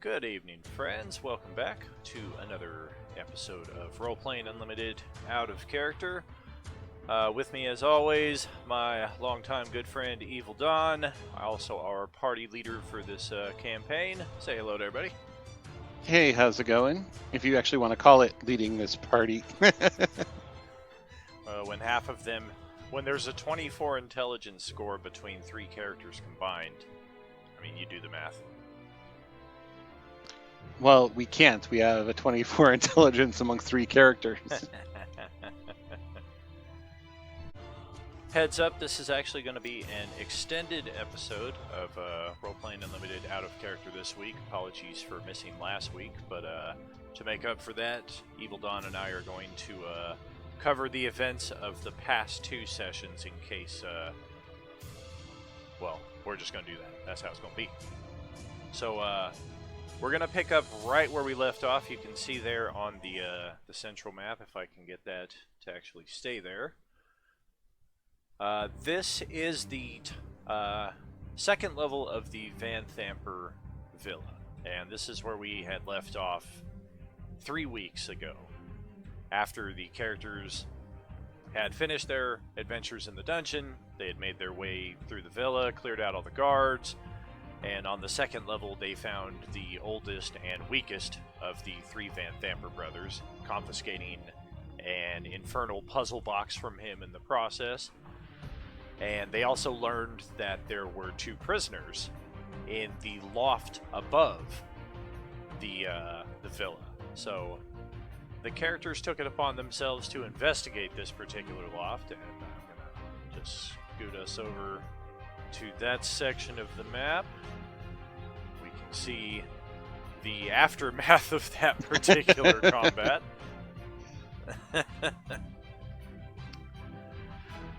Good evening, friends. Welcome back to another episode of Role-Playing Unlimited Out of Character. With me, as always, my longtime good friend, Evil Don, also our party leader for this campaign. Say hello to everybody. Hey, how's it going? If you actually want to call it leading this party. When there's a 24 intelligence score between three characters combined, I mean, you do the math. Well, we can't. We have a 24 intelligence among three characters. Heads up, this is actually going to be an extended episode of Role-Playing Unlimited Out of Character this week. Apologies for missing last week, but to make up for that, Evil Dawn and I are going to cover the events of the past two sessions in case, well, we're just going to do that. That's how it's going to be. So, we're going to pick up right where we left off. You can see there on the central map, if I can get that to actually stay there. This is the second level of the Van Thamper Villa, and this is where we had left off 3 weeks ago, after the characters had finished their adventures in the dungeon. They had made their way through the villa, cleared out all the guards, and on the second level they found the oldest and weakest of the three Van Thamper brothers, confiscating an infernal puzzle box from him in the process. And they also learned that there were two prisoners in the loft above the villa. So the characters took it upon themselves to investigate this particular loft, and I'm gonna just scoot us over to that section of the map. We can see the aftermath of that particular combat.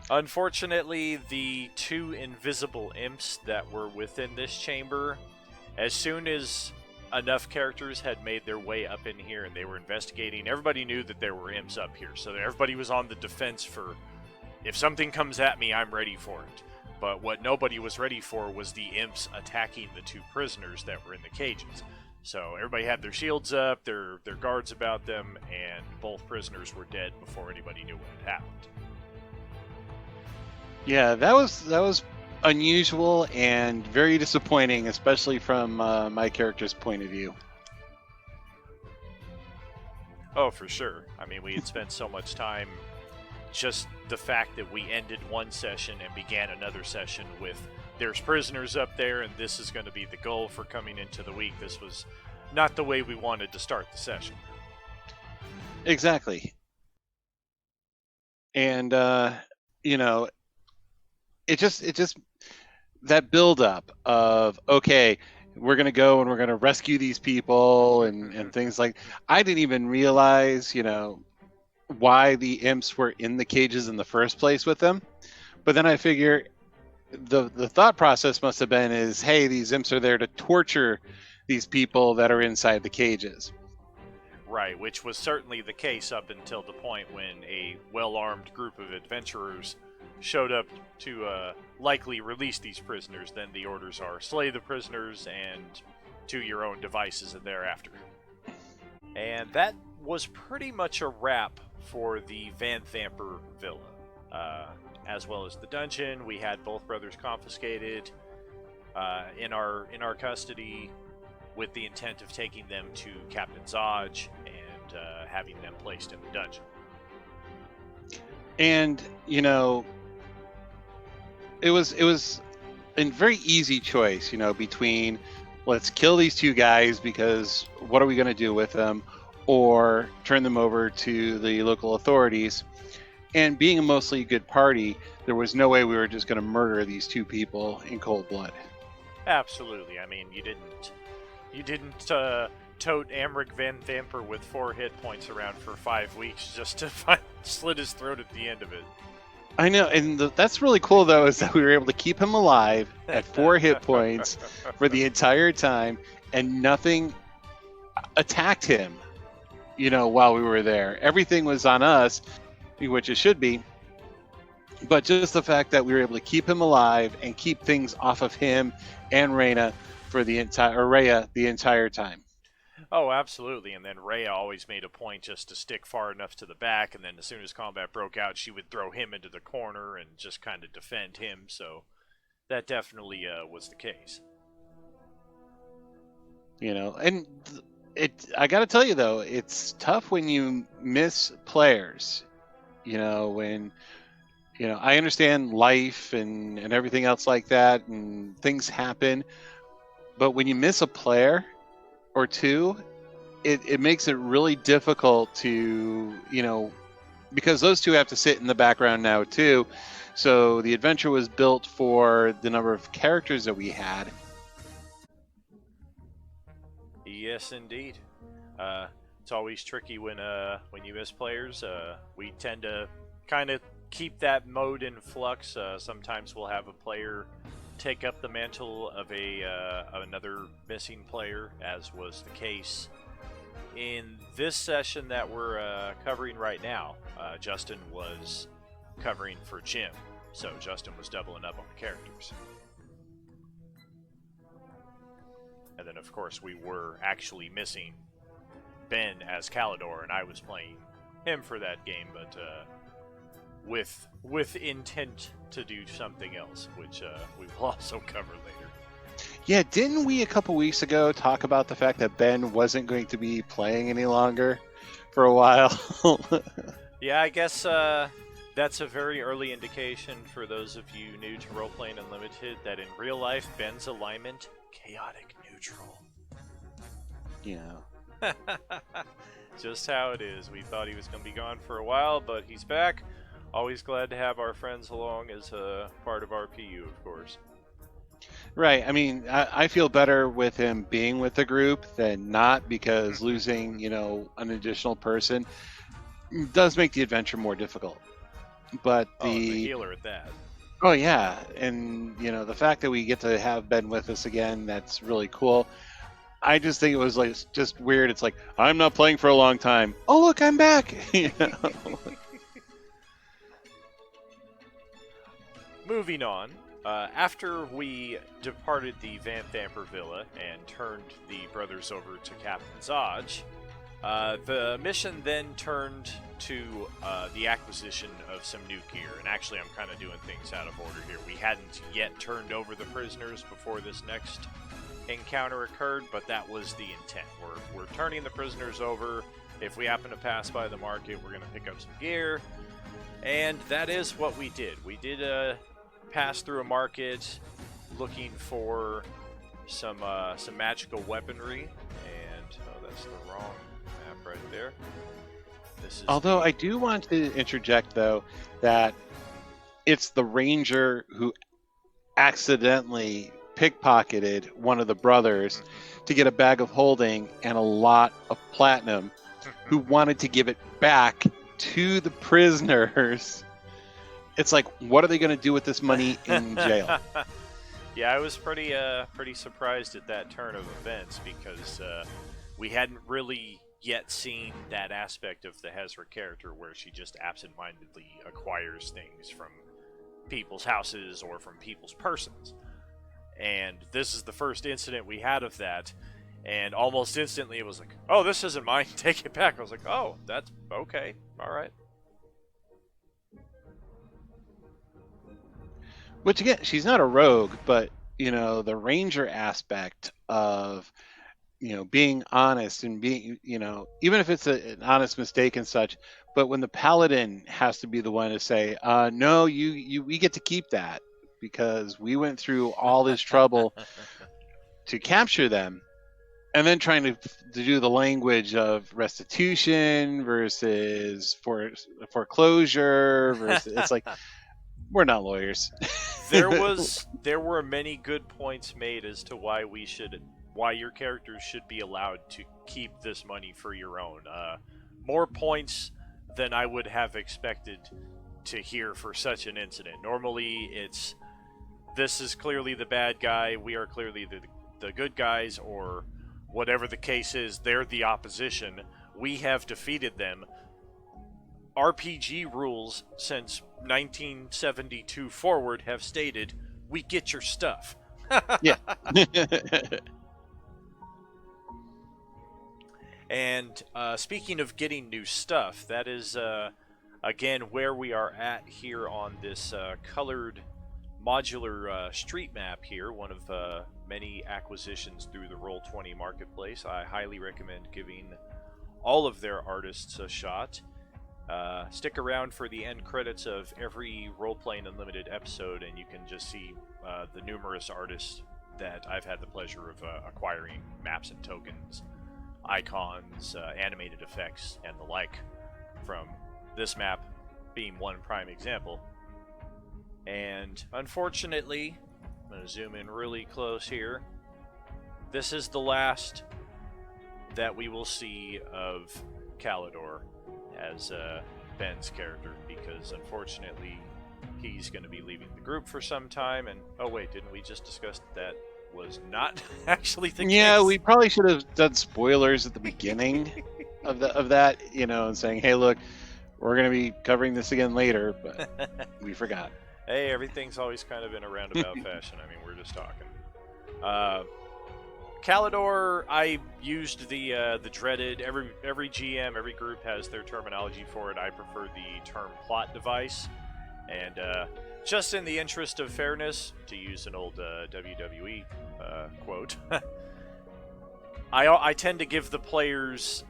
Unfortunately, the two invisible imps that were within this chamber, as soon as enough characters had made their way up in here and they were investigating, everybody knew that there were imps up here. So everybody was on the defense for, if something comes at me, I'm ready for it. But what nobody was ready for was the imps attacking the two prisoners that were in the cages. So everybody had their shields up, their guards about them, and both prisoners were dead before anybody knew what had happened. Yeah, that was unusual and very disappointing, especially from my character's point of view. Oh, for sure. I mean, we had spent so much time, just the fact that we ended one session and began another session with there's prisoners up there and this is going to be the goal for coming into the week. This was not the way we wanted to start the session. Exactly. And, it just that build up of, okay, we're going to go and we're going to rescue these people and things like, I didn't even realize, why the imps were in the cages in the first place with them. But then I figure the thought process must have been is, hey, these imps are there to torture these people that are inside the cages. Right, which was certainly the case up until the point when a well-armed group of adventurers showed up to likely release these prisoners. Then the orders are slay the prisoners and to your own devices and thereafter. And that was pretty much a wrap for the Van Thamper Villa. As well as the dungeon, we had both brothers confiscated in our custody with the intent of taking them to Captain Zodge and having them placed in the dungeon. And, it was a very easy choice, between let's kill these two guys because what are we going to do with them, or turn them over to the local authorities. And being a mostly good party, there was no way we were just going to murder these two people in cold blood. Absolutely. I mean, you didn't tote Amric Van Thamper with 4 hit points around for 5 weeks just to slit his throat at the end of it. I know, and that's really cool, though, is that we were able to keep him alive at 4 hit points for the entire time, and nothing attacked him, while we were there. Everything was on us, which it should be, but just the fact that we were able to keep him alive and keep things off of him and Reyna for the entire Rhea the entire time. Oh, absolutely. And then Rhea always made a point just to stick far enough to the back, and then as soon as combat broke out, she would throw him into the corner and just kind of defend him. So that definitely was the case. And I got to tell you though, it's tough when you miss players. When I understand life and everything else like that, and things happen, but when you miss a player or two, it makes it really difficult to, because those two have to sit in the background now too. So the adventure was built for the number of characters that we had. Yes, indeed. It's always tricky when you miss players. We tend to kind of keep that mode in flux. Sometimes we'll have a player take up the mantle of another missing player, as was the case in this session that we're covering right now. Justin was covering for Jim, so Justin was doubling up on the characters. And then, of course, we were actually missing Ben as Calidor, and I was playing him for that game, but with intent to do something else, which we will also cover later. Yeah, didn't we a couple weeks ago talk about the fact that Ben wasn't going to be playing any longer for a while? Yeah, I guess that's a very early indication for those of you new to Role Playing Unlimited that in real life, Ben's alignment, chaotic neutral. Yeah. Just how it is. We thought he was going to be gone for a while, but he's back. Always glad to have our friends along as a part of RPU, of course. Right. I mean, I feel better with him being with the group than not, because losing, an additional person does make the adventure more difficult. But the healer at that. Oh, yeah. And, the fact that we get to have Ben with us again, that's really cool. I just think it was just weird. It's like, I'm not playing for a long time. Oh, look, I'm back. Moving on. After we departed the Van Thamper Villa and turned the brothers over to Captain Zodge, the mission then turned to the acquisition of some new gear. And actually, I'm kind of doing things out of order here. We hadn't yet turned over the prisoners before this next encounter occurred, but that was the intent. We're turning the prisoners over. If we happen to pass by the market, we're going to pick up some gear. And that is what we did. We did pass through a market looking for some magical weaponry. And, that's the wrong map right there. Although I do want to interject, though, that it's the ranger who accidentally pickpocketed one of the brothers to get a bag of holding and a lot of platinum, who wanted to give it back to the prisoners. It's like, what are they going to do with this money in jail? Yeah, I was pretty surprised at that turn of events, because we hadn't really yet seen that aspect of the Hezra character where she just absentmindedly acquires things from people's houses or from people's persons. And this is the first incident we had of that, and almost instantly it was like, oh, this isn't mine, take it back. I was like, oh, that's okay, all right. Which, again, she's not a rogue, but, the ranger aspect of, being honest and being, even if it's an honest mistake and such, but when the paladin has to be the one to say, no, we get to keep that, because we went through all this trouble to capture them, and then trying to do the language of restitution versus foreclosure versus, it's like, we're not lawyers. There were many good points made as to why your characters should be allowed to keep this money for your own. More points than I would have expected to hear for such an incident. Normally, this is clearly the bad guy, we are clearly the good guys, or whatever the case is, they're the opposition. We have defeated them. RPG rules since 1972 forward have stated, we get your stuff. Yeah. And speaking of getting new stuff, that is again where we are at here on this colored modular street map here, one of many acquisitions through the Roll20 marketplace. I highly recommend giving all of their artists a shot. Stick around for the end credits of every Role-Playing Unlimited episode, and you can just see the numerous artists that I've had the pleasure of acquiring, maps and tokens, icons, animated effects, and the like, from this map being one prime example. And unfortunately, I'm going to zoom in really close here. This is the last that we will see of Calidor as Ben's character, because unfortunately he's going to be leaving the group for some time. And oh wait, didn't we just discuss that was not actually the case? Yeah, we probably should have done spoilers at the beginning of that, and saying, hey, look, we're going to be covering this again later, but we forgot. Hey, everything's always kind of in a roundabout fashion. I mean, we're just talking. Calidor, I used the dreaded. Every GM, every group has their terminology for it. I prefer the term plot device, and just in the interest of fairness, to use an old WWE quote, I tend to give the players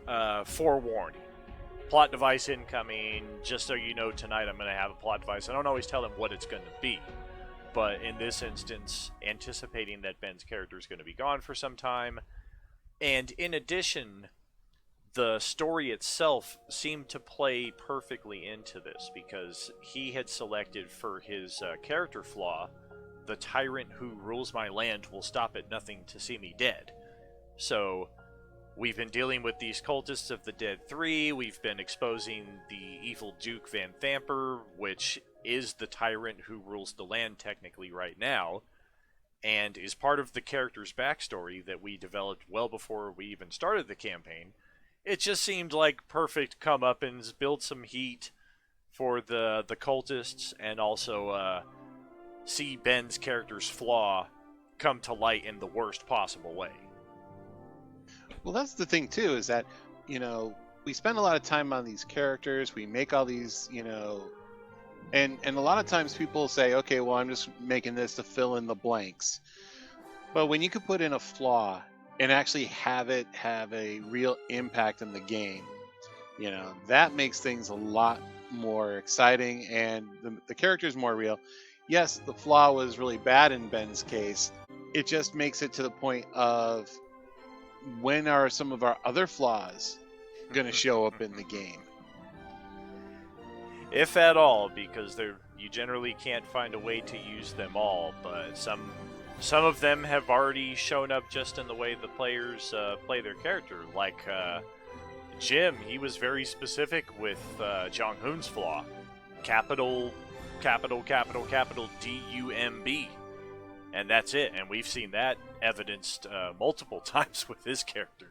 forewarning. Plot device incoming, just so you know, tonight I'm going to have a plot device. I don't always tell them what it's going to be, but in this instance, anticipating that Ben's character is going to be gone for some time, and in addition, the story itself seemed to play perfectly into this, because he had selected for his character flaw, the tyrant who rules my land will stop at nothing to see me dead. So we've been dealing with these cultists of the Dead Three. We've been exposing the evil Duke Van Thamper, which is the tyrant who rules the land technically right now, and is part of the character's backstory that we developed well before we even started the campaign. It just seemed like perfect comeuppance, build some heat for the cultists, and also see Ben's character's flaw come to light in the worst possible way. Well, that's the thing too, is that, we spend a lot of time on these characters, we make all these, and a lot of times people say, okay, well, I'm just making this to fill in the blanks. But when you could put in a flaw and actually have it have a real impact in the game, that makes things a lot more exciting, and the character is more real. Yes, the flaw was really bad in Ben's case. It just makes it to the point of, when are some of our other flaws going to show up in the game? If at all, because you generally can't find a way to use them all, but some of them have already shown up just in the way the players play their character. Like Jim, he was very specific with Jong Hoon's flaw. Capital D-U-M-B. And that's it, and we've seen that evidenced multiple times with his character.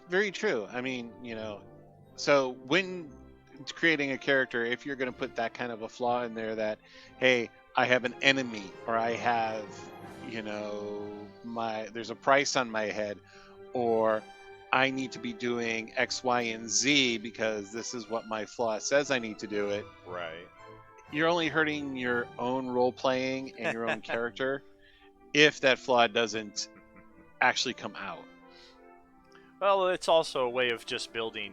Very true. I mean, so when creating a character, if you're going to put that kind of a flaw in there, that, hey, I have an enemy, or I have, there's a price on my head, or I need to be doing X, Y, and Z because this is what my flaw says I need to do it. Right. You're only hurting your own role playing and your own character if that flaw doesn't actually come out. Well, it's also a way of just building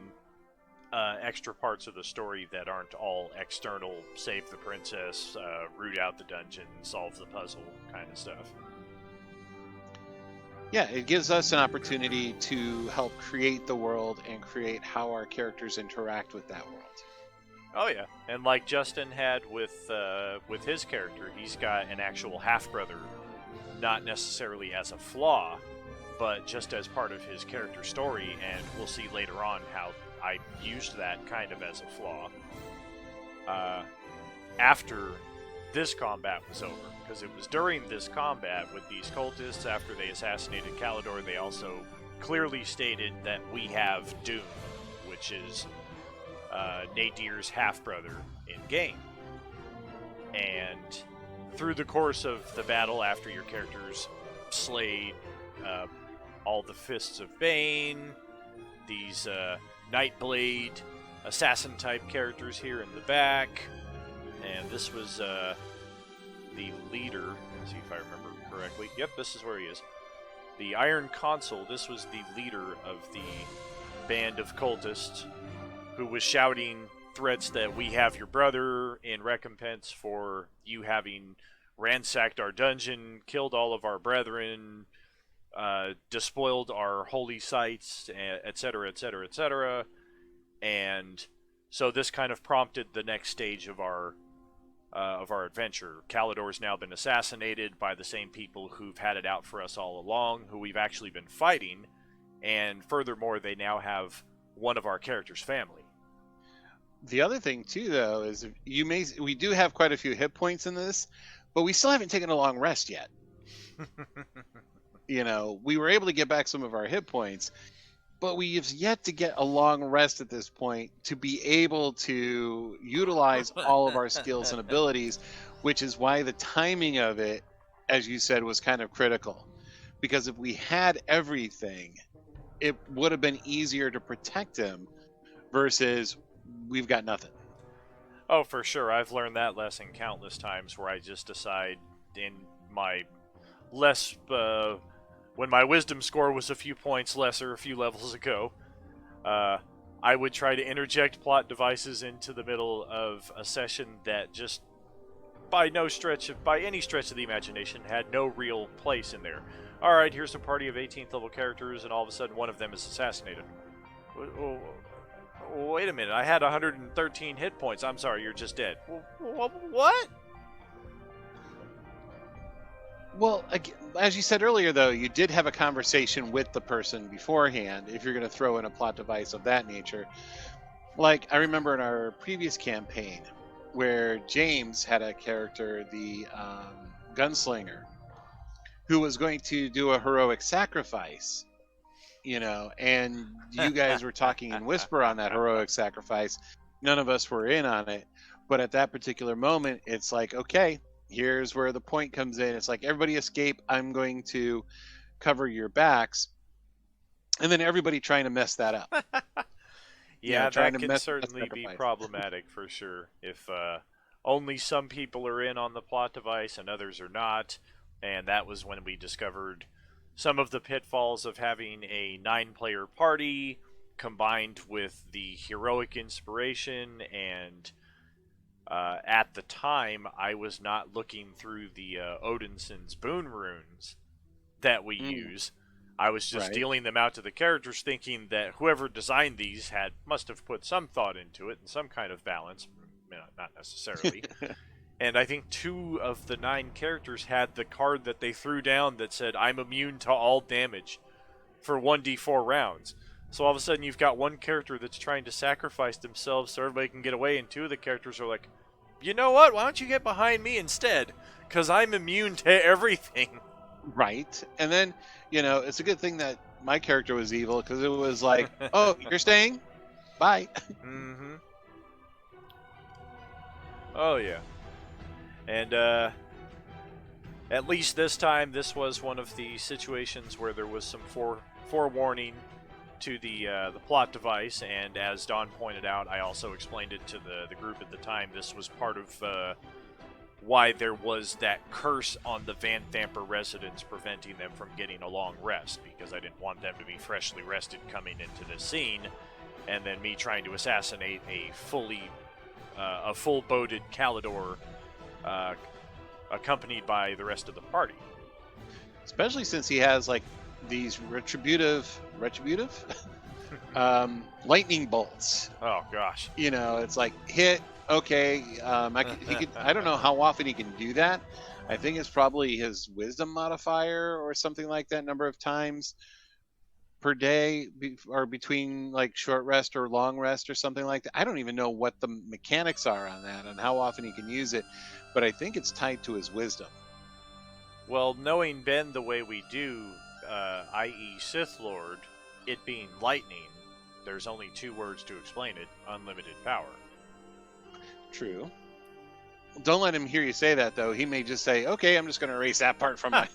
extra parts of the story that aren't all external, save the princess, root out the dungeon, solve the puzzle kind of stuff. Yeah, it gives us an opportunity to help create the world and create how our characters interact with that world. Oh yeah, and like Justin had with his character, he's got an actual half-brother, not necessarily as a flaw, but just as part of his character story, and we'll see later on how I used that kind of as a flaw after this combat was over, because it was during this combat with these cultists, after they assassinated Calidor, they also clearly stated that we have Doom, which is Nadir's half-brother in-game. And through the course of the battle, after your characters slayed all the Fists of Bane, these Nightblade assassin-type characters here in the back, and this was the leader. Let's see if I remember correctly. Yep, this is where he is. The Iron Consul, this was the leader of the band of cultists who was shouting threats that we have your brother in recompense for you having ransacked our dungeon, killed all of our brethren, despoiled our holy sites, etc., etc., etc. And so this kind of prompted the next stage of our adventure. Calidor's now been assassinated by the same people who've had it out for us all along, who we've actually been fighting, and furthermore, they now have one of our characters' family. The other thing too, though, is we do have quite a few hit points in this, but we still haven't taken a long rest yet. We were able to get back some of our hit points, but we have yet to get a long rest at this point to be able to utilize all of our skills and abilities, which is why the timing of it, as you said, was kind of critical. Because if we had everything, it would have been easier to protect him versus we've got nothing. Oh, for sure. I've learned that lesson countless times where I just decide in my less... when my wisdom score was a few points lesser a few levels ago, I would try to interject plot devices into the middle of a session that just, by any stretch of the imagination, had no real place in there. Alright, here's a party of 18th level characters, and all of a sudden one of them is assassinated. Wait a minute, I had 113 hit points. I'm sorry, you're just dead. What? Well, as you said earlier, though, you did have a conversation with the person beforehand if you're going to throw in a plot device of that nature. Like, I remember in our previous campaign where James had a character, the gunslinger, who was going to do a heroic sacrifice, and you guys were talking in whisper on that heroic sacrifice. None of us were in on it. But at that particular moment, it's like, okay, here's where the point comes in. It's like, everybody escape. I'm going to cover your backs. And then everybody trying to mess that up. Yeah, that can certainly be problematic for sure. If only some people are in on the plot device and others are not. And that was when we discovered some of the pitfalls of having a 9-player party combined with the heroic inspiration. And at the time, I was not looking through the Odinson's boon runes that we use. I was just dealing them out to the characters, thinking that whoever designed these must have put some thought into it and some kind of balance. Not necessarily. And I think 2 of the 9 characters had the card that they threw down that said, I'm immune to all damage for 1d4 rounds. So all of a sudden you've got one character that's trying to sacrifice themselves so everybody can get away, and 2 of the characters are like, you know what, why don't you get behind me instead? Because I'm immune to everything. Right. And then, it's a good thing that my character was evil, because it was like, oh, you're staying? Bye. Mm-hmm. Oh, yeah. And at least this time, this was one of the situations where there was some forewarning to the plot device, and as Don pointed out, I also explained it to the group at the time. This was part of why there was that curse on the Van Thamper residents preventing them from getting a long rest, because I didn't want them to be freshly rested coming into this scene, and then me trying to assassinate a full-boated Calidor accompanied by the rest of the party. Especially since he has these retributive lightning bolts. Oh gosh. It's like hit. Okay, I don't know how often he can do that. I think it's probably his wisdom modifier or something like that, number of times per day, or between short rest or long rest or something like that. I don't even know what the mechanics are on that and how often he can use it, but I think it's tied to his wisdom. Well, knowing Ben the way we do, i.e. Sith Lord, it being lightning, there's only 2 words to explain it: unlimited power. True. Don't let him hear you say that, though. He may just say, "Okay, I'm just going to erase that part from my."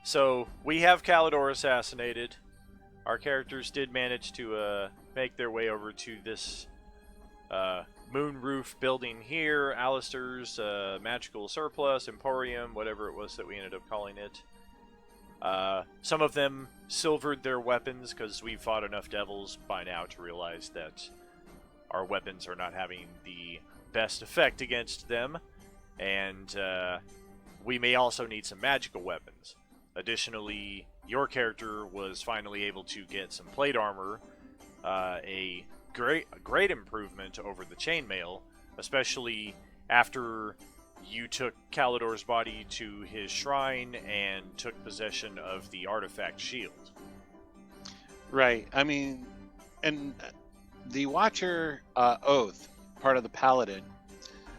So we have Calidor assassinated. Our characters did manage to make their way over to this moon roof building here, Alistair's magical surplus, Emporium, whatever it was that we ended up calling it. Some of them silvered their weapons because we've fought enough devils by now to realize that our weapons are not having the best effect against them, and we may also need some magical weapons. Additionally, your character was finally able to get some plate armor, a great improvement over the chainmail, especially after you took Calidor's body to his shrine and took possession of the artifact shield. Right. I mean, and the Watcher oath, part of the Paladin,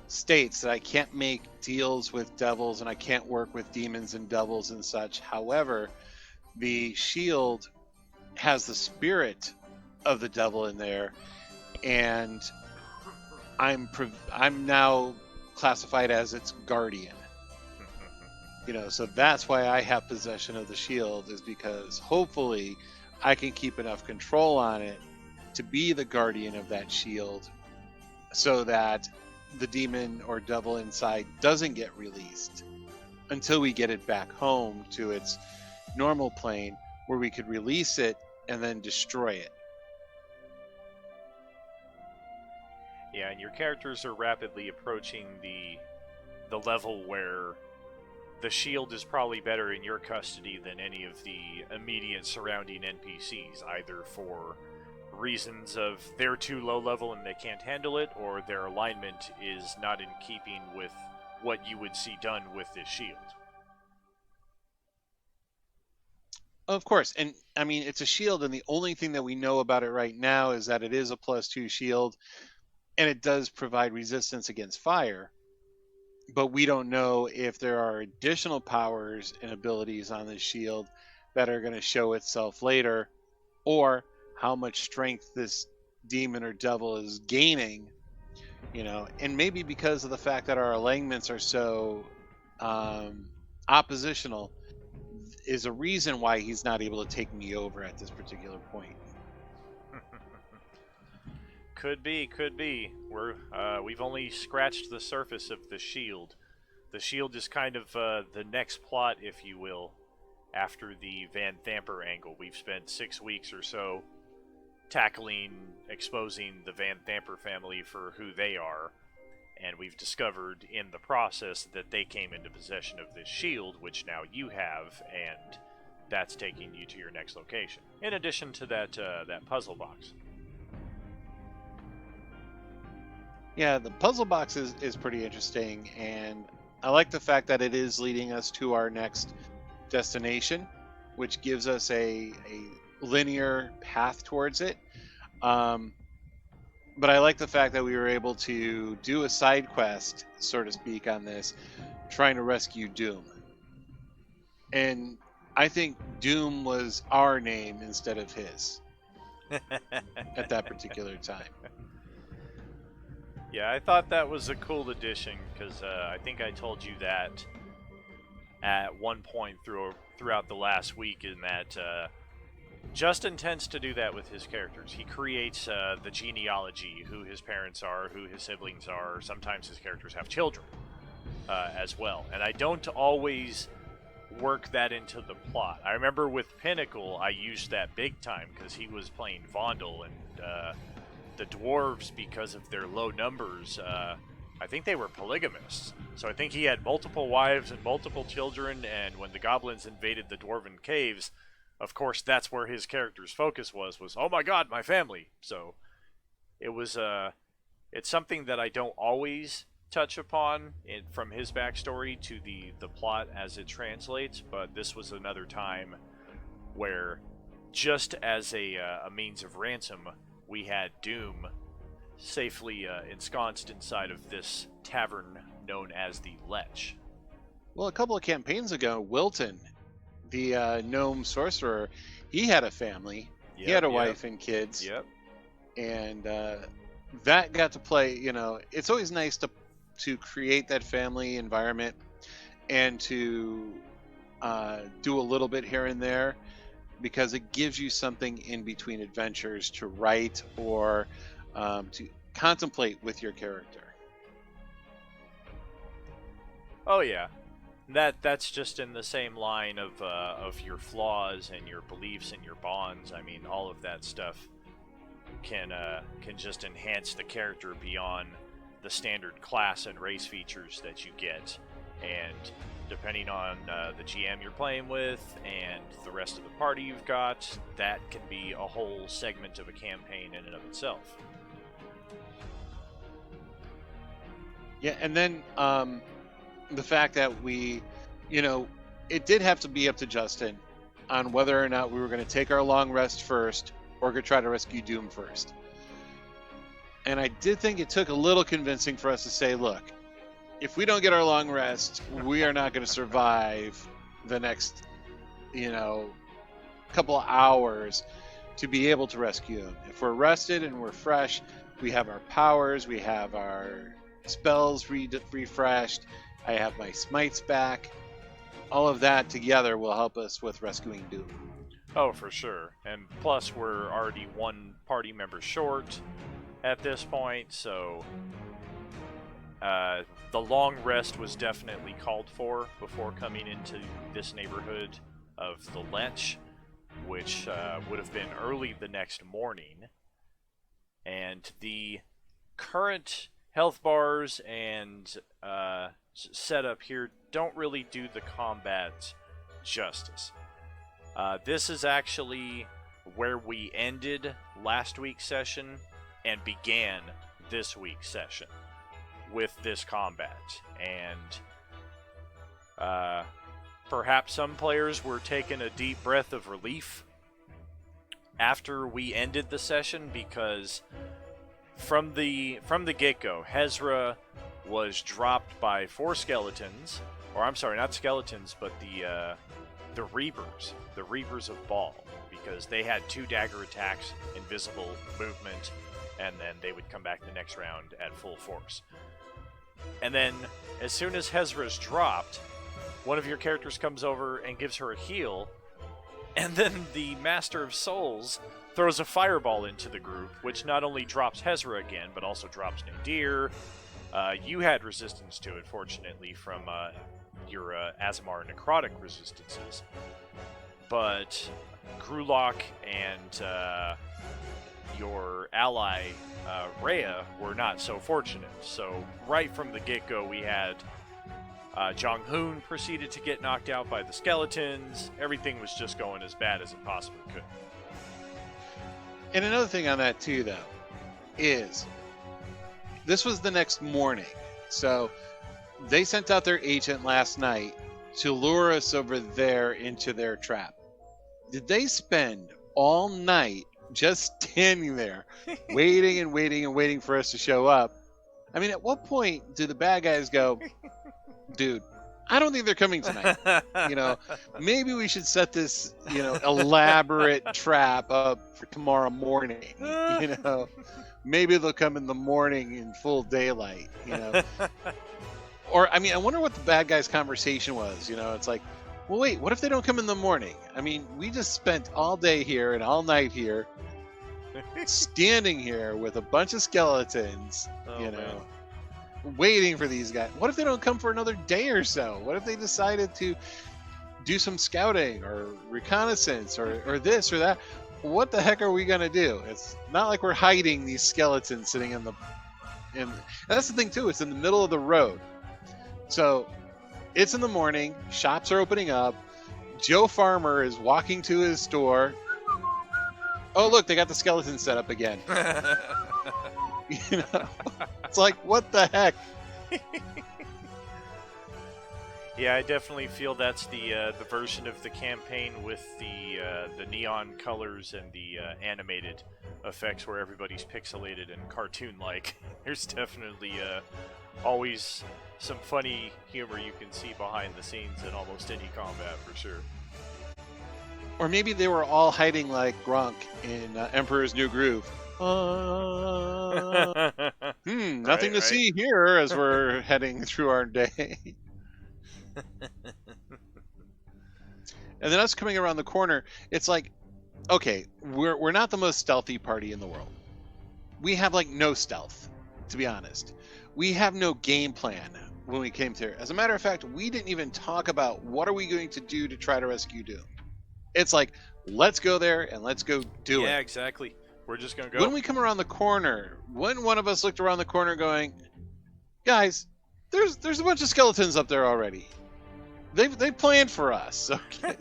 states that I can't make deals with devils and I can't work with demons and devils and such. However, the shield has the spirit of the devil in there, and I'm now classified as its guardian. So that's why I have possession of the shield, is because hopefully I can keep enough control on it to be the guardian of that shield, so that the demon or devil inside doesn't get released until we get it back home to its normal plane, where we could release it and then destroy it. Yeah, and your characters are rapidly approaching the level where the shield is probably better in your custody than any of the immediate surrounding NPCs, either for reasons of they're too low level and they can't handle it, or their alignment is not in keeping with what you would see done with this shield. Of course, and I mean, it's a shield, and the only thing that we know about it right now is that it is a +2 shield, and it does provide resistance against fire, but we don't know if there are additional powers and abilities on this shield that are going to show itself later, or how much strength this demon or devil is gaining, and maybe because of the fact that our alignments are so oppositional is a reason why he's not able to take me over at this particular point. Could be. We've only scratched the surface of the shield. The shield is kind of the next plot, if you will, after the Van Thamper angle. We've spent 6 weeks or so exposing the Van Thamper family for who they are, and we've discovered in the process that they came into possession of this shield, which now you have, and that's taking you to your next location. In addition to that puzzle box. Yeah, the puzzle box is pretty interesting, and I like the fact that it is leading us to our next destination, which gives us a linear path towards it. But I like the fact that we were able to do a side quest, so to speak, on this, trying to rescue Doom. And I think Doom was our name instead of his at that particular time. Yeah, I thought that was a cool addition, because I think I told you that at one point throughout the last week, in that Justin tends to do that with his characters. He creates the genealogy, who his parents are, who his siblings are. Sometimes his characters have children as well. And I don't always work that into the plot. I remember with Pinnacle, I used that big time because he was playing Vondel, and the dwarves, because of their low numbers, I think they were polygamists. So I think he had multiple wives and multiple children, and when the goblins invaded the dwarven caves, of course, that's where his character's focus was, oh my god, my family. So it was it's something that I don't always touch upon from his backstory to the plot as it translates, but this was another time where, just as a means of ransom, we had Doom safely ensconced inside of this tavern known as the Lech. Well, a couple of campaigns ago, Wilton, the gnome sorcerer, he had a family. He had a wife and kids. Yep. And that got to play. It's always nice to create that family environment and to do a little bit here and there, because it gives you something in between adventures to write or to contemplate with your character. Oh yeah, that's just in the same line of your flaws and your beliefs and your bonds. I mean, all of that stuff can just enhance the character beyond the standard class and race features that you get, and depending on the GM you're playing with and the rest of the party you've got, that can be a whole segment of a campaign in and of itself. Yeah, and then the fact that it did have to be up to Justin on whether or not we were going to take our long rest first or go try to rescue Doom first. And I did think it took a little convincing for us to say, look, if we don't get our long rest, we are not going to survive the next, couple of hours to be able to rescue him. If we're rested and we're fresh, we have our powers, we have our spells refreshed, I have my smites back. All of that together will help us with rescuing Doom. Oh, for sure. And plus, we're already one party member short at this point, so the long rest was definitely called for before coming into this neighborhood of the Lech, which would have been early the next morning. And the current health bars and setup here don't really do the combat justice. This is actually where we ended last week's session and began this week's session with this combat. And perhaps some players were taking a deep breath of relief after we ended the session, because from the get-go, Hezra was dropped by 4 skeletons, or I'm sorry, not skeletons, but the Reapers of Baal, because they had 2 dagger attacks, invisible movement, and then they would come back the next round at full force. And then, as soon as Hezra's dropped, one of your characters comes over and gives her a heal, and then the Master of Souls throws a fireball into the group, which not only drops Hezra again, but also drops Nadir. You had resistance to it, fortunately, from your Azamar necrotic resistances. But Grulok and your ally, Rhea, were not so fortunate. So right from the get-go, we had Jong-hoon proceeded to get knocked out by the skeletons. Everything was just going as bad as it possibly could. And another thing on that, too, though, is this was the next morning. So they sent out their agent last night to lure us over there into their trap. Did they spend all night just standing there, waiting and waiting and waiting for us to show up? I mean, at what point do the bad guys go, dude, I don't think they're coming tonight. Maybe we should set this, elaborate trap up for tomorrow morning. Maybe they'll come in the morning in full daylight, Or, I mean, I wonder what the bad guys' conversation was. It's like, well, wait, what if they don't come in the morning? I mean, we just spent all day here and all night here, standing here with a bunch of skeletons, man, waiting for these guys. What if they don't come for another day or so? What if they decided to do some scouting or reconnaissance or this or that? What the heck are we going to do? It's not like we're hiding these skeletons sitting in and that's the thing, too. It's in the middle of the road. So it's in the morning. Shops are opening up. Joe Farmer is walking to his store. Oh, look, they got the skeleton set up again. It's like, what the heck? Yeah, I definitely feel that's the version of the campaign with the neon colors and the animated effects where everybody's pixelated and cartoon-like. There's definitely always some funny humor you can see behind the scenes in almost any combat, for sure. Or maybe they were all hiding like Gronk in Emperor's New Groove. Nothing to see here as we're heading through our day. And then us coming around the corner, it's like, okay, we're not the most stealthy party in the world. We have like no stealth, to be honest. We have no game plan when we came here. As a matter of fact, we didn't even talk about what are we going to do to try to rescue Doom. It's like, let's go there and let's go do it. Yeah, exactly. We're just gonna go. When we come around the corner, when one of us looked around the corner going, guys, there's a bunch of skeletons up there already. They planned for us. Okay.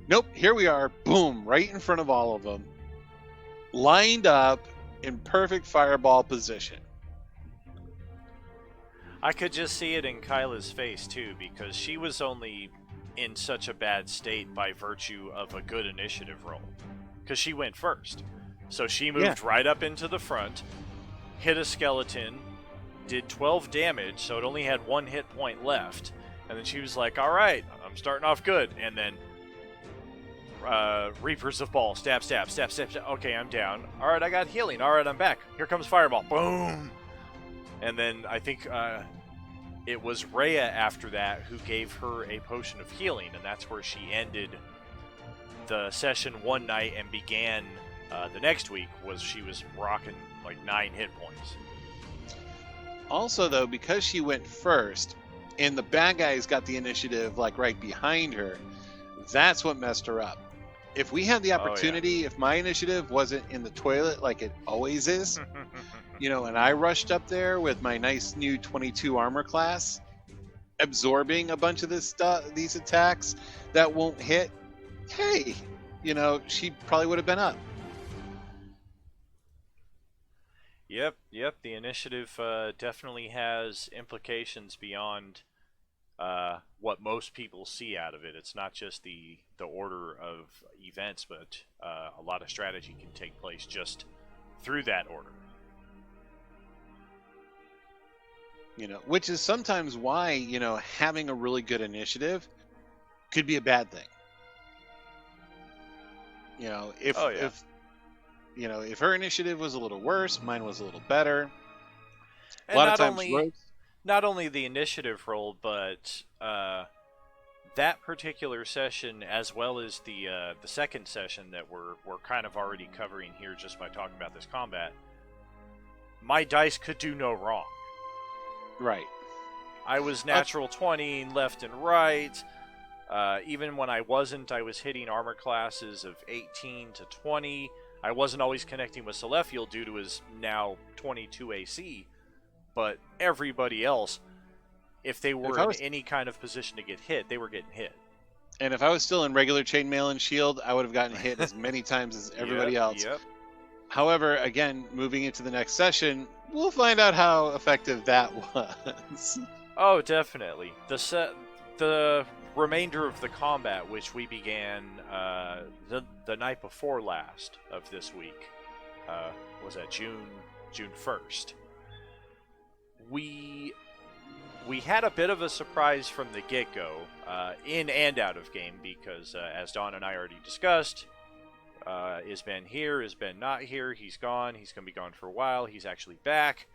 Nope, here we are, boom, right in front of all of them, lined up in perfect fireball position. I could just see it in Kyla's face too, because she was only in such a bad state by virtue of a good initiative roll, because she went first. So she moved right up into the front, hit a skeleton, did 12 damage, so it only had 1 hit point left. And then she was like, all right, I'm starting off good. And then Reapers of Ball, stab, stab, stab, stab, stab. Okay, I'm down. All right, I got healing. All right, I'm back. Here comes Fireball. Boom! And then I think it was Rhea after that who gave her a potion of healing. And that's where she ended the session one night and began the next week. She was rocking like 9 hit points. Also, though, because she went first, and the bad guys got the initiative like right behind her, that's what messed her up. If we had the opportunity, if my initiative wasn't in the toilet like it always is, and I rushed up there with my nice new 22 armor class, absorbing a bunch of these attacks that won't hit, hey, she probably would have been up. Yep. The initiative definitely has implications beyond what most people see out of it. It's not just the order of events, but a lot of strategy can take place just through that order. Which is sometimes why, having a really good initiative could be a bad thing. If her initiative was a little worse, mine was a little better. And not only the initiative roll, but that particular session, as well as the second session that we're kind of already covering here just by talking about this combat, my dice could do no wrong. Right. I was natural 20 left and right. Even when I wasn't, I was hitting armor classes of 18 to 20. I wasn't always connecting with Celestial due to his now 22 AC, but everybody else, if they were in any kind of position to get hit, they were getting hit. And if I was still in regular chainmail and shield, I would have gotten hit as many times as everybody else. Yep. However, again, moving into the next session, we'll find out how effective that was. Oh, definitely. The remainder of the combat, which we began the night before last of this week, was at June 1st. We had a bit of a surprise from the get-go, in and out of game, because as Don and I already discussed, is Ben here? Is Ben not here? He's gone. He's going to be gone for a while. He's actually back.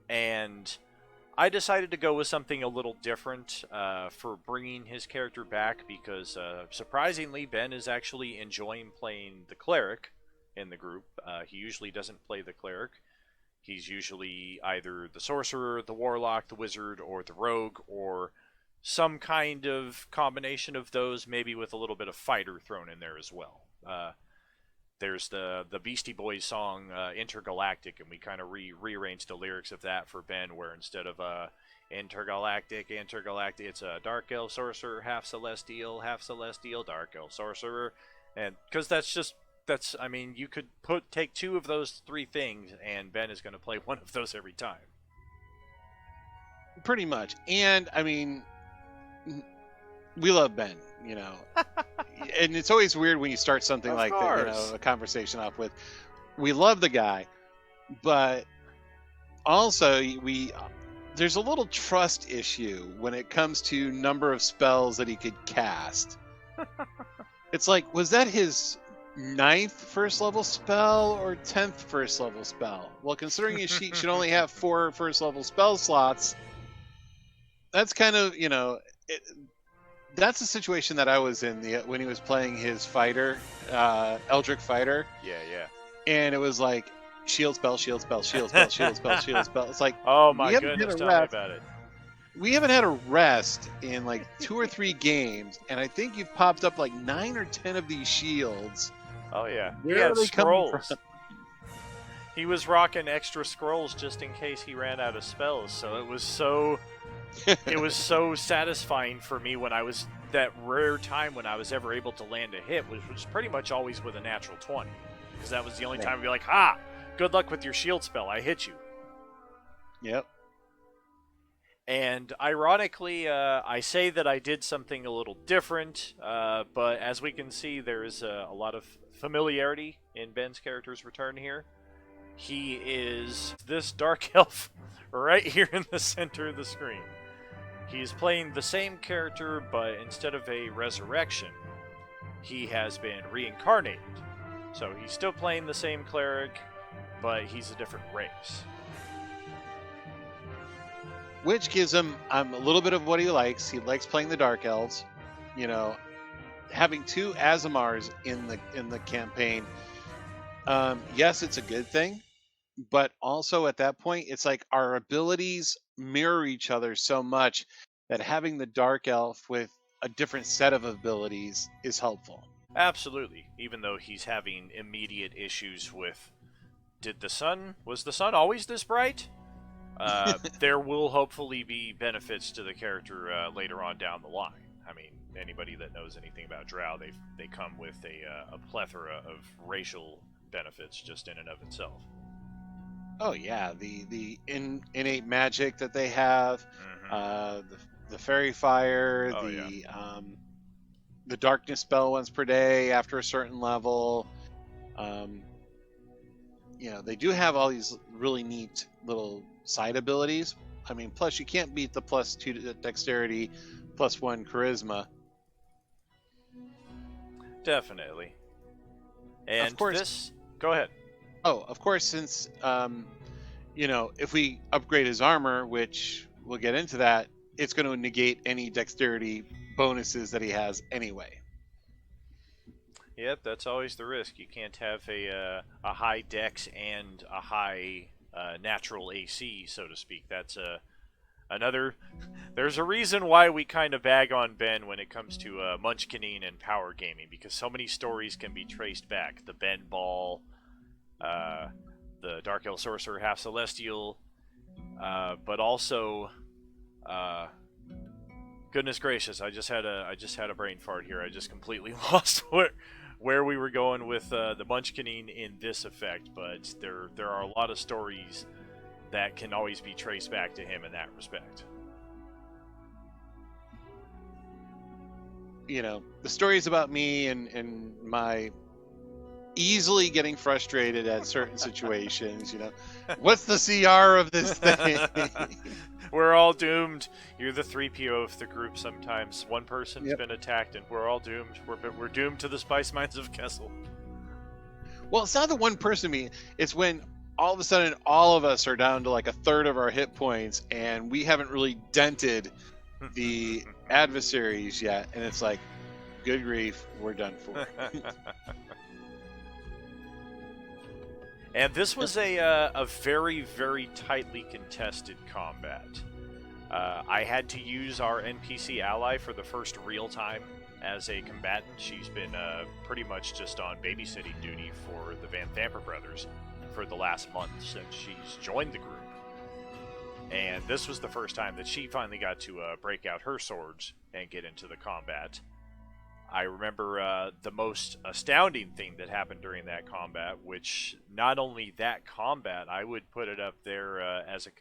And I decided to go with something a little different for bringing his character back, because surprisingly, Ben is actually enjoying playing the cleric in the group. He usually doesn't play the cleric. He's usually either the sorcerer, the warlock, the wizard, or the rogue, or some kind of combination of those, maybe with a little bit of fighter thrown in there as well. There's the Beastie Boys song Intergalactic, and we kind of rearranged the lyrics of that for Ben, where instead of Intergalactic, it's a dark elf sorcerer, half celestial, dark elf sorcerer, and because you could take 2 of those 3 things, and Ben is going to play one of those every time. Pretty much. And I mean, we love Ben, and it's always weird when you start something like that, a conversation off with, we love the guy, but also there's a little trust issue when it comes to number of spells that he could cast. It's like, was that his ninth first level spell or 10th first level spell. Well, considering his sheet should only have 4 first level spell slots, that's kind of, that's a situation that I was in when he was playing his fighter, Eldritch Fighter. Yeah. And it was like shield spell, shield spell, shield spell, shield spell, shield spell. It's like, oh we my haven't goodness, had a tell me rest. about it. We haven't had a rest in like 2 or 3 games, and I think you've popped up like 9 or 10 of these shields. Oh yeah, Where he are had they coming scrolls. from? He was rocking extra scrolls just in case he ran out of spells. So it was so satisfying for me when I was that rare time when I was ever able to land a hit, which was pretty much always with a natural 20, because that was the only time I'd be like, "Ha! Good luck with your shield spell. I hit you." Yep. And ironically, I say that I did something a little different, but as we can see, there is a lot of familiarity in Ben's character's return here. He is this dark elf right here in the center of the screen. He's playing the same character, but instead of a resurrection, he has been reincarnated. So he's still playing the same cleric, but he's a different race. Which gives him a little bit of what he likes. He likes playing the Dark Elves. Having 2 Azamars in the campaign. Yes, it's a good thing, but also at that point, it's like our abilities mirror each other so much that having the Dark Elf with a different set of abilities is helpful. Absolutely. Even though he's having immediate issues with, was the sun always this bright? There will hopefully be benefits to the character later on down the line. I mean, anybody that knows anything about Drow, they come with a plethora of racial benefits just in and of itself. Oh yeah, the innate magic that they have, the fairy fire, the darkness spell once per day after a certain level. They do have all these really neat little side abilities. I mean, plus you can't beat the +2 dexterity, +1 charisma. Definitely. And of course, go ahead. Oh, of course, since if we upgrade his armor, which we'll get into that, it's going to negate any dexterity bonuses that he has anyway. Yep, that's always the risk. You can't have a high dex and a high natural AC, so to speak. That's another. There's a reason why we kind of bag on Ben when it comes to Munchkinine and power gaming, because so many stories can be traced back. The Ben Ball, the Dark Elf Sorcerer, half Celestial, but also, goodness gracious, I just had a brain fart here. I just completely lost where we were going with the Munchkinine in this effect, but there are a lot of stories that can always be traced back to him in that respect. The stories about me and my easily getting frustrated at certain situations. What's the CR of this thing? We're all doomed. You're the 3PO of the group sometimes. One person's been attacked and we're all doomed. We're doomed to the spice mines of Kessel. Well, it's not the one person me. It's when all of a sudden all of us are down to like a third of our hit points and we haven't really dented the adversaries yet. And it's like, good grief, we're done for. And this was a very, very tightly contested combat. I had to use our NPC ally for the first real time as a combatant. She's been pretty much just on babysitting duty for the Van Thamper brothers for the last month since she's joined the group. And this was the first time that she finally got to break out her swords and get into the combat. I remember the most astounding thing that happened during that combat, which not only that combat, I would put it up there as a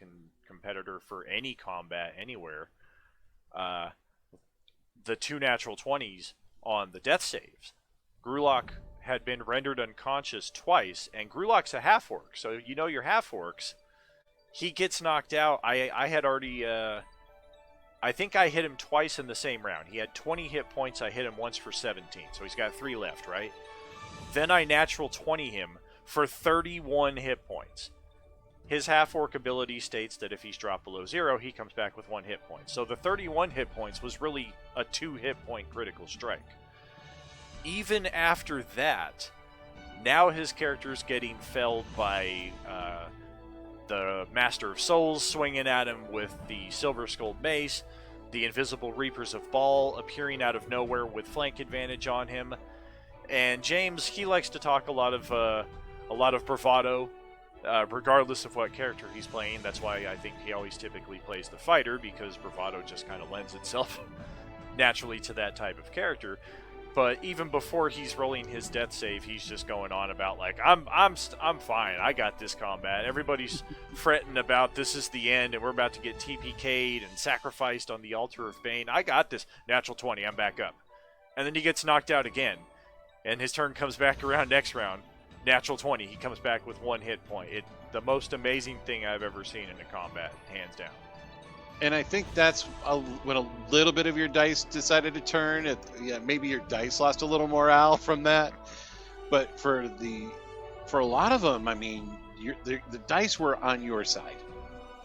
competitor for any combat anywhere. The 2 natural 20s on the death saves. Grulok had been rendered unconscious twice, and Grulok's a half-orc, so you know your half-orcs. He gets knocked out. I had already... I think I hit him twice in the same round. He had 20 hit points. I hit him once for 17, so he's got 3 left, right? Then I natural 20 him for 31 hit points. His half-orc ability states that if he's dropped below 0, he comes back with 1 hit point. So the 31 hit points was really a 2 hit point critical strike. Even after that, now his character's getting felled by the Master of Souls swinging at him with the Silver Skull Mace, the Invisible Reapers of Baal appearing out of nowhere with flank advantage on him, and James, he likes to talk a lot of bravado, regardless of what character he's playing. That's why I think he always typically plays the fighter, because bravado just kind of lends itself naturally to that type of character. But even before he's rolling his death save, he's just going on about like, I'm fine. I got this combat. Everybody's fretting about this is the end and we're about to get TPK'd and sacrificed on the altar of Bane. I got this. Natural 20. I'm back up. And then he gets knocked out again, and his turn comes back around next round. Natural 20. He comes back with 1 hit point. The most amazing thing I've ever seen in a combat, hands down. And I think that's when a little bit of your dice decided to turn. Maybe your dice lost a little morale from that. But for a lot of them, I mean, the dice were on your side.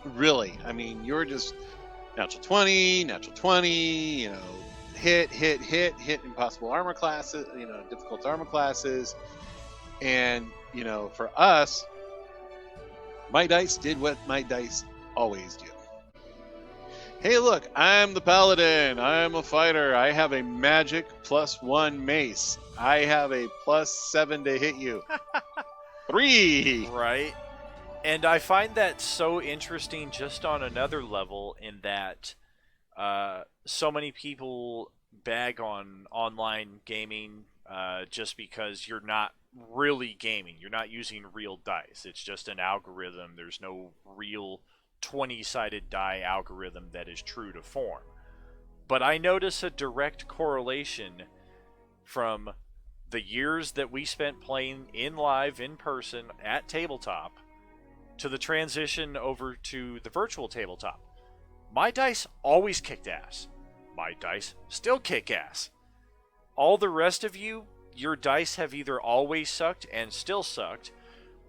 Really. I mean, you're just natural 20, hit, impossible armor classes, difficult armor classes. And, for us, my dice did what my dice always do. Hey, look, I'm the paladin. I'm a fighter. I have a magic +1 mace. I have a +7 to hit you. 3. Right. And I find that so interesting just on another level, in that so many people bag on online gaming just because you're not really gaming. You're not using real dice. It's just an algorithm. There's no real 20-sided die algorithm that is true to form. But I notice a direct correlation from the years that we spent playing in live, in person, at tabletop, to the transition over to the virtual tabletop. My dice always kicked ass. My dice still kick ass. All the rest of you, your dice have either always sucked and still sucked,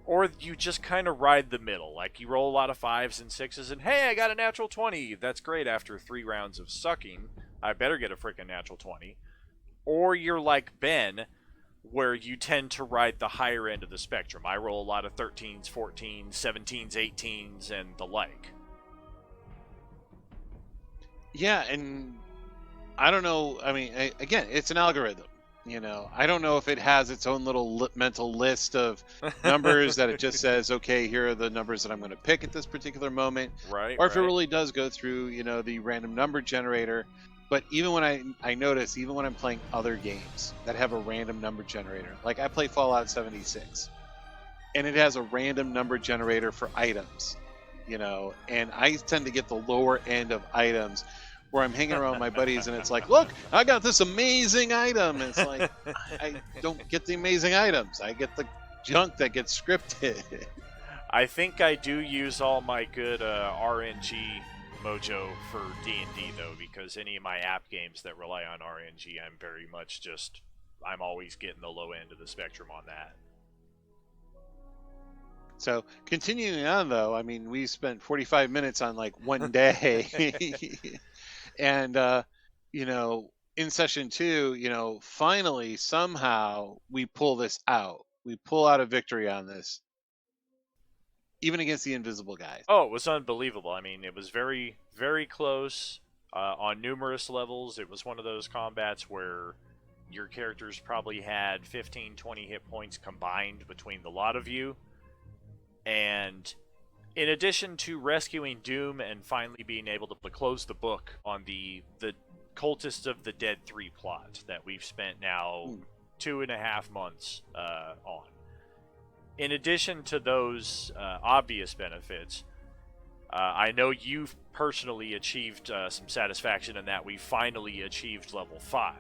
or you just kind of ride the middle. Like, you roll a lot of 5s and 6s, and hey, I got a natural 20. That's great after 3 rounds of sucking. I better get a freaking natural 20. Or you're like Ben, where you tend to ride the higher end of the spectrum. I roll a lot of 13s, 14s, 17s, 18s, and the like. Yeah, and I don't know. I mean, again, it's an algorithm. I don't know if it has its own little mental list of numbers that it just says, okay, here are the numbers that I'm going to pick at this particular moment. Right. Or if it really does go through, the random number generator. But even when I notice, even when I'm playing other games that have a random number generator, like I play Fallout 76, and it has a random number generator for items, and I tend to get the lower end of items, where I'm hanging around with my buddies and it's like, look, I got this amazing item. And it's like, I don't get the amazing items. I get the junk that gets scripted. I think I do use all my good RNG mojo for D&D, though, because any of my app games that rely on RNG, I'm always getting the low end of the spectrum on that. So continuing on, though, I mean, we spent 45 minutes on like one day. And, in session 2, finally, somehow we pull this out. We pull out a victory on this, even against the invisible guys. Oh, it was unbelievable. I mean, it was very, very close on numerous levels. It was one of those combats where your characters probably had 15, 20 hit points combined between the lot of you. And in addition to rescuing Doom and finally being able to close the book on the Cultists of the Dead 3 plot that we've spent now 2.5 months on. In addition to those obvious benefits, I know you've personally achieved some satisfaction in that we finally achieved level 5.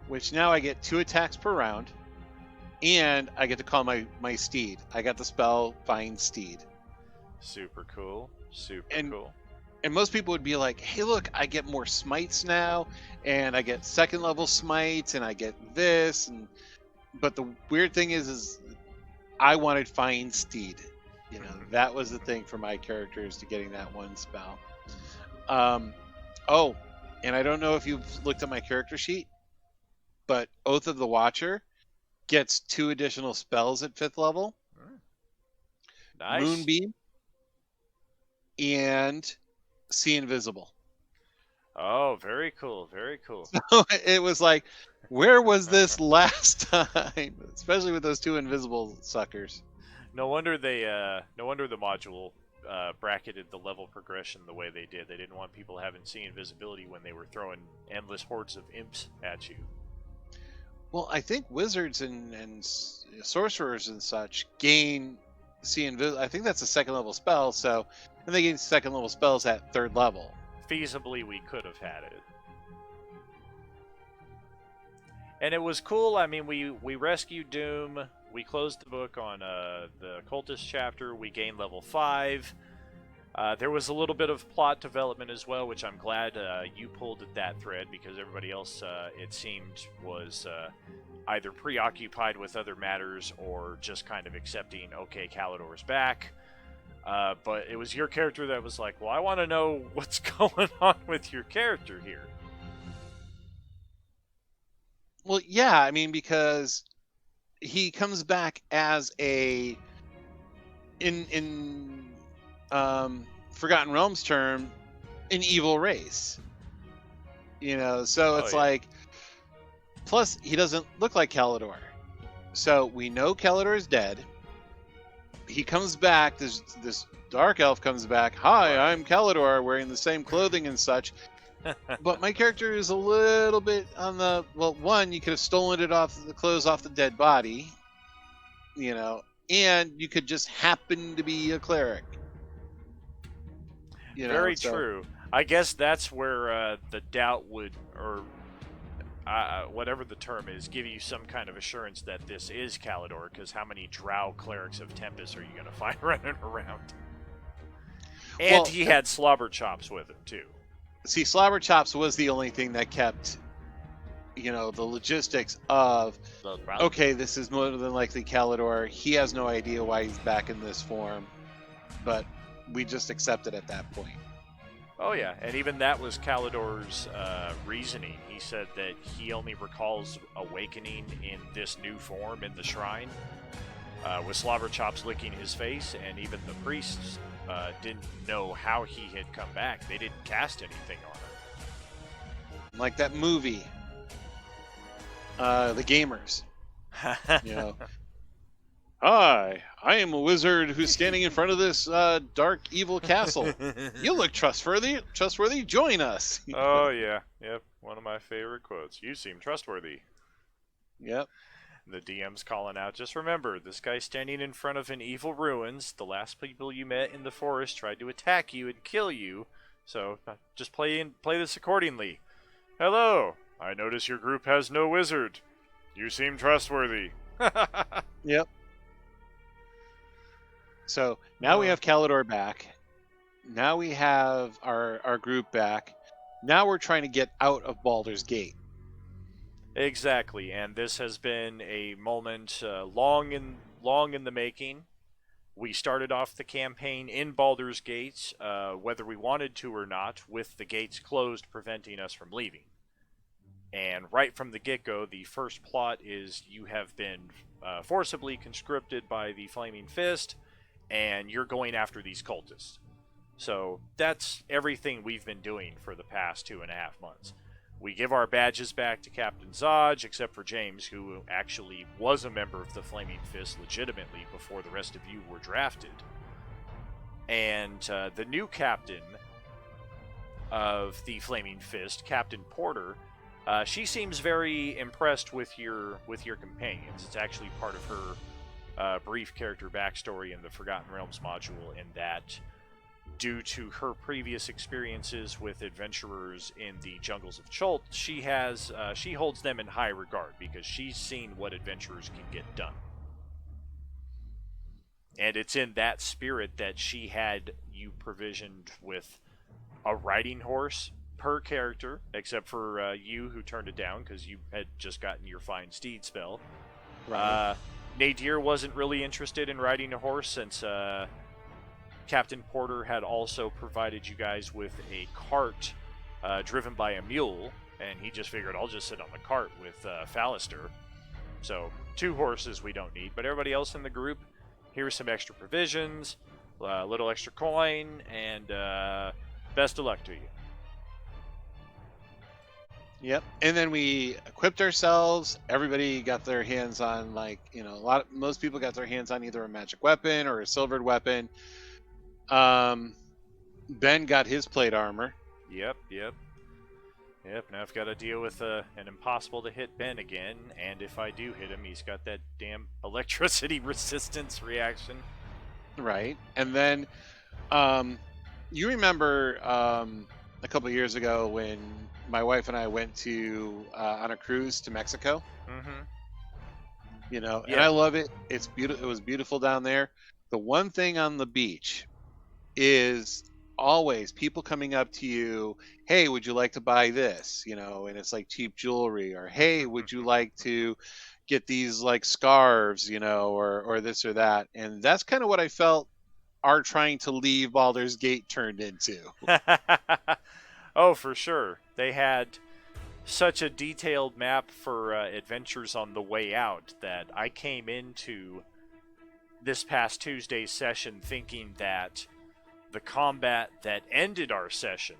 Which now I get 2 attacks per round, and I get to call my steed. I got the spell Find Steed. Super cool. Cool. And most people would be like, hey, look, I get more smites now, and I get 2nd level smites, and I get this. And but the weird thing is I wanted Fine Steed. You know, that was the thing for my characters to getting that one spell. Oh, and I don't know if you've looked at my character sheet, but Oath of the Watcher gets 2 additional spells at 5th level. Nice. Moonbeam and See Invisible. Oh, very cool, very cool. So it was like, where was this last time? Especially with those 2 invisible suckers. No wonder no wonder the module bracketed the level progression the way they did. They didn't want people having See Invisibility when they were throwing endless hordes of imps at you. Well, I think wizards and sorcerers and such gain See Invisible. I think that's a 2nd level spell, so and they gain 2nd level spells at 3rd level. Feasibly, we could have had it. And it was cool. I mean, we rescued Doom. We closed the book on the cultist chapter. We gained level 5. There was a little bit of plot development as well, which I'm glad you pulled at that thread, because everybody else, it seemed, was either preoccupied with other matters or just kind of accepting, okay, Kalidor's back. But it was your character that was like, well, I want to know what's going on with your character here. Well, yeah, I mean, because he comes back as a in Forgotten Realms term, an evil race. You know, so it's like, plus he doesn't look like Kalidor. So we know Kalidor is dead. He comes back, this dark elf comes back, hi, I'm Kalidor, wearing the same clothing and such. But my character is a little bit on the, well, one, you could have stolen it off the clothes off the dead body, you know, and you could just happen to be a cleric. You know, very true. I guess that's where the doubt would, or whatever the term is, give you some kind of assurance that this is Kalidor, because how many drow clerics of Tempest are you going to find running around? And well, he had Slobber Chops with him, too. See, Slobber Chops was the only thing that kept, you know, the logistics of, okay, this is more than likely Kalidor. He has no idea why he's back in this form, but we just accept it at that point. Oh, yeah, and even that was Kalidor's reasoning. He said that he only recalls awakening in this new form in the shrine, with Slobber Chops licking his face, and even the priests didn't know how he had come back. They didn't cast anything on him. Like that movie, The Gamers. You know, hi, I am a wizard who's standing in front of this dark, evil castle. You look trustworthy. Join us. Oh, yeah. Yep. One of my favorite quotes. You seem trustworthy. Yep. The DM's calling out, just remember, this guy's standing in front of an evil ruins. The last people you met in the forest tried to attack you and kill you. So, just play this accordingly. Hello. I notice your group has no wizard. You seem trustworthy. Yep. So now we have Kalidor back. Now we have our group back. Now we're trying to get out of Baldur's Gate. Exactly, and this has been a moment long in the making. We started off the campaign in Baldur's Gate, whether we wanted to or not, with the gates closed, preventing us from leaving. And right from the get-go, the first plot is you have been forcibly conscripted by the Flaming Fist, and you're going after these cultists. So that's everything we've been doing for the past 2.5 months. We give our badges back to Captain Zodge, except for James, who actually was a member of the Flaming Fist legitimately before the rest of you were drafted. And the new captain of the Flaming Fist, Captain Porter, she seems very impressed with your companions. It's actually part of her brief character backstory in the Forgotten Realms module, in that due to her previous experiences with adventurers in the jungles of Chult, she holds them in high regard because she's seen what adventurers can get done. And it's in that spirit that she had you provisioned with a riding horse per character, except for you, who turned it down because you had just gotten your Fine Steed spell. Right. Nadir wasn't really interested in riding a horse since Captain Porter had also provided you guys with a cart driven by a mule, and he just figured I'll just sit on the cart with Fallister. So 2 horses we don't need, but everybody else in the group, here's some extra provisions, a little extra coin, and best of luck to you. Yep. And then we equipped ourselves. Everybody got their hands on, like, most people got their hands on either a magic weapon or a silvered weapon. Ben got his plate armor. Yep. Now I've got to deal with an impossible to hit Ben again, and if I do hit him, he's got that damn electricity resistance reaction. Right. And then, you remember a couple of years ago when my wife and I went to on a cruise to Mexico? Mm-hmm. And Yeah. I love it. It's beautiful. It was beautiful down there. The one thing on the beach is always people coming up to you, hey, would you like to buy this? And it's like cheap jewelry, or hey, would you like to get these like scarves, or this or that. And that's kind of what I felt our trying to leave Baldur's Gate turned into. Oh, for sure. They had such a detailed map for adventures on the way out that I came into this past Tuesday's session thinking that the combat that ended our session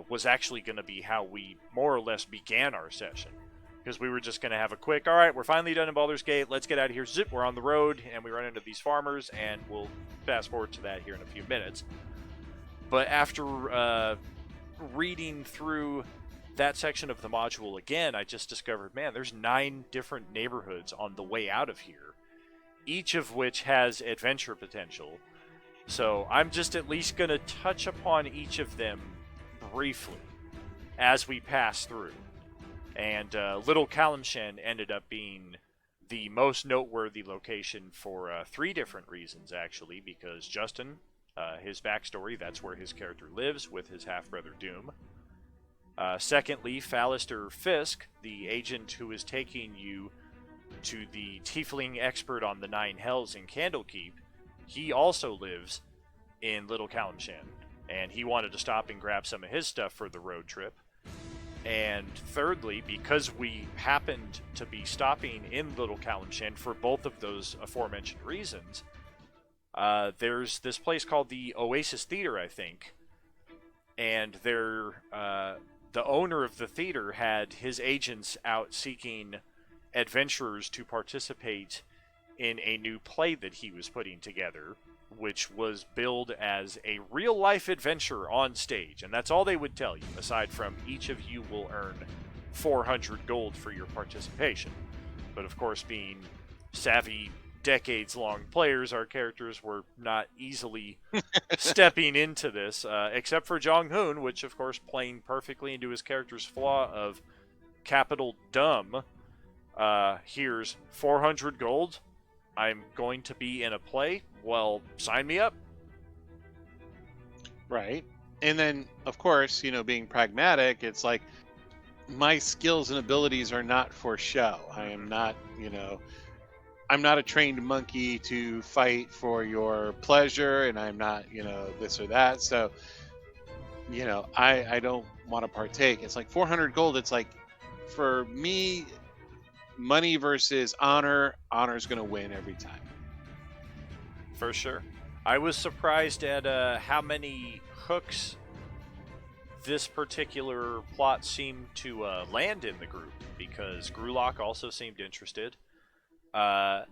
was actually going to be how we more or less began our session. Because we were just going to have a quick, all right, we're finally done in Baldur's Gate, let's get out of here, zip, we're on the road, and we run into these farmers, and we'll fast forward to that here in a few minutes. But after reading through that section of the module again, I just discovered, man, there's 9 different neighborhoods on the way out of here, each of which has adventure potential. So I'm just at least going to touch upon each of them briefly as we pass through. And Little Kalimshan ended up being the most noteworthy location for 3 different reasons, actually, because Justin, his backstory, that's where his character lives with his half-brother Doom. Secondly, Fallister Fisk, the agent who is taking you to the tiefling expert on the 9 hells in Candlekeep, he also lives in Little Kalimshan, and he wanted to stop and grab some of his stuff for the road trip. And thirdly, because we happened to be stopping in Little Kalimshan for both of those aforementioned reasons, there's this place called the Oasis Theater, I think, and the owner of the theater had his agents out seeking adventurers to participate in a new play that he was putting together, which was billed as a real-life adventure on stage. And that's all they would tell you, aside from each of you will earn 400 gold for your participation. But of course, being savvy, decades-long players, our characters were not easily stepping into this, except for Jong Hoon, which of course playing perfectly into his character's flaw of capital dumb. Here's 400 gold. I'm going to be in a play. Well, sign me up. Right. And then, of course, being pragmatic, it's like my skills and abilities are not for show. I am not, I'm not a trained monkey to fight for your pleasure, and I'm not, this or that. So, I don't want to partake. It's like 400 gold. It's like, for me, money versus honor, honor's going to win every time. For sure. I was surprised at how many hooks this particular plot seemed to land in the group, because Grulok also seemed interested. Well,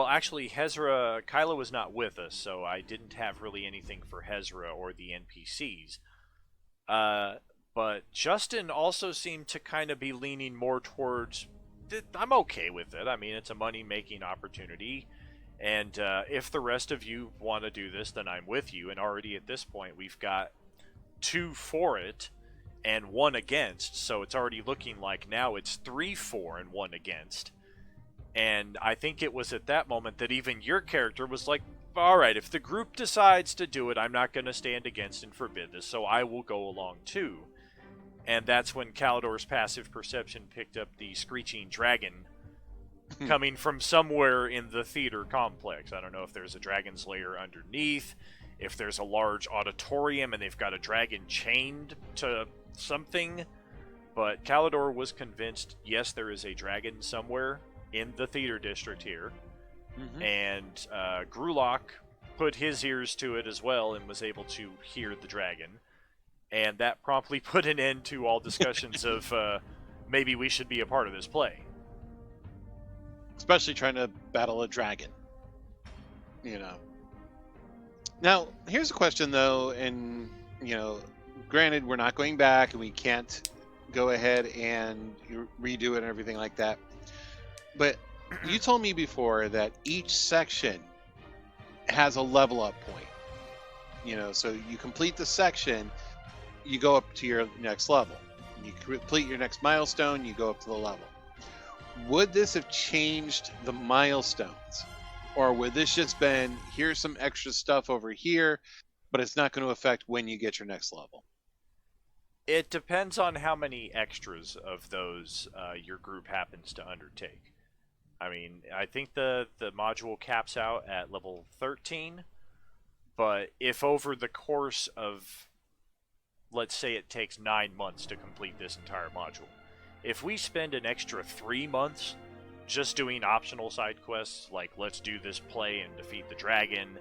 actually, Kyla was not with us, so I didn't have really anything for Hezra or the NPCs. But Justin also seemed to kind of be leaning more towards, I'm okay with it. I mean, it's a money-making opportunity. And if the rest of you want to do this, then I'm with you. And already at this point, we've got 2 for it and 1 against. So it's already looking like now it's 3 for and 1 against. And I think it was at that moment that even your character was like, all right, if the group decides to do it, I'm not going to stand against and forbid this, so I will go along too. And that's when Kalidor's passive perception picked up the screeching dragon coming from somewhere in the theater complex. I don't know if there's a dragon's lair underneath, if there's a large auditorium and they've got a dragon chained to something. But Kalidor was convinced, yes, there is a dragon somewhere in the theater district here. Mm-hmm. And Grulok put his ears to it as well and was able to hear the dragon. And that promptly put an end to all discussions of maybe we should be a part of this play. Especially trying to battle a dragon. You know. Now, here's a question, though, and, you know, granted, we're not going back, and we can't go ahead and redo it and everything like that. But you told me before that each section has a level up point. You know, so you complete the section, you go up to your next level. You complete your next milestone, you go up to the level. Would this have changed the milestones? Or would this just been, here's some extra stuff over here, but it's not going to affect when you get your next level? It depends on how many extras of those your group happens to undertake. I mean, I think the module caps out at level 13, but if over the course of, let's say it takes 9 months to complete this entire module, if we spend an extra 3 months just doing optional side quests, like let's do this play and defeat the dragon,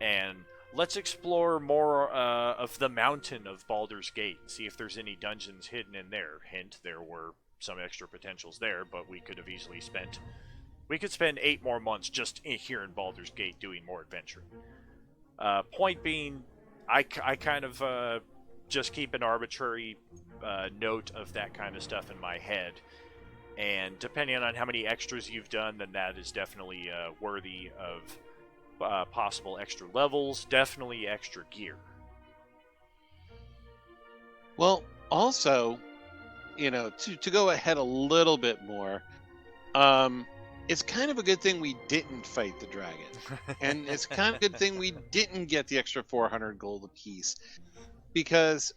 and let's explore more of the mountain of Baldur's Gate and see if there's any dungeons hidden in there. Hint, there were some extra potentials there, but we could have easily spent... We could spend 8 more months just here in Baldur's Gate doing more adventuring. Point being, I kind of just keep an arbitrary note of that kind of stuff in my head. And depending on how many extras you've done, then that is definitely worthy of possible extra levels, definitely extra gear. Well, also, you know, to go ahead a little bit more, it's kind of a good thing we didn't fight the dragon. And it's kind of a good thing we didn't get the extra 400 gold apiece. Because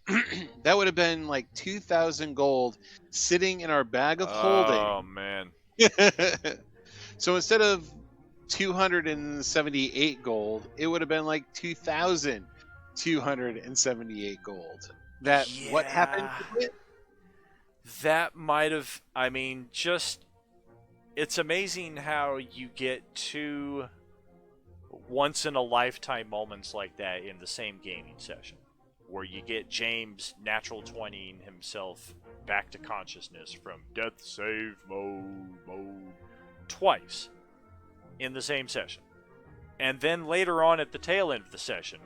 that would have been like 2,000 gold sitting in our bag of holding. Oh, man. So instead of 278 gold, it would have been like 2,278 gold. That, Yeah. What happened to it? That might have, I mean, just, it's amazing how you get two once-in-a-lifetime moments like that in the same gaming session, where you get James natural 20ing himself back to consciousness from death save mode twice in the same session. And then later on at the tail end of the session,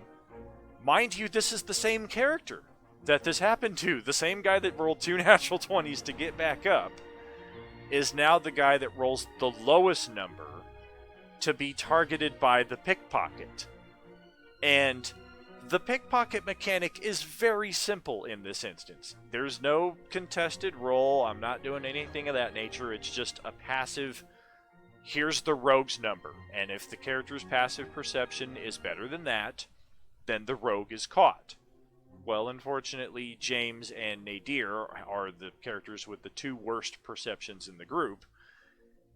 mind you, this is the same character that this happened to. The same guy that rolled 2 natural 20s to get back up is now the guy that rolls the lowest number to be targeted by the pickpocket. And the pickpocket mechanic is very simple in this instance. There's no contested roll. I'm not doing anything of that nature. It's just a passive, here's the rogue's number. And if the character's passive perception is better than that, then the rogue is caught. Well, unfortunately, James and Nadir are the characters with the 2 worst perceptions in the group.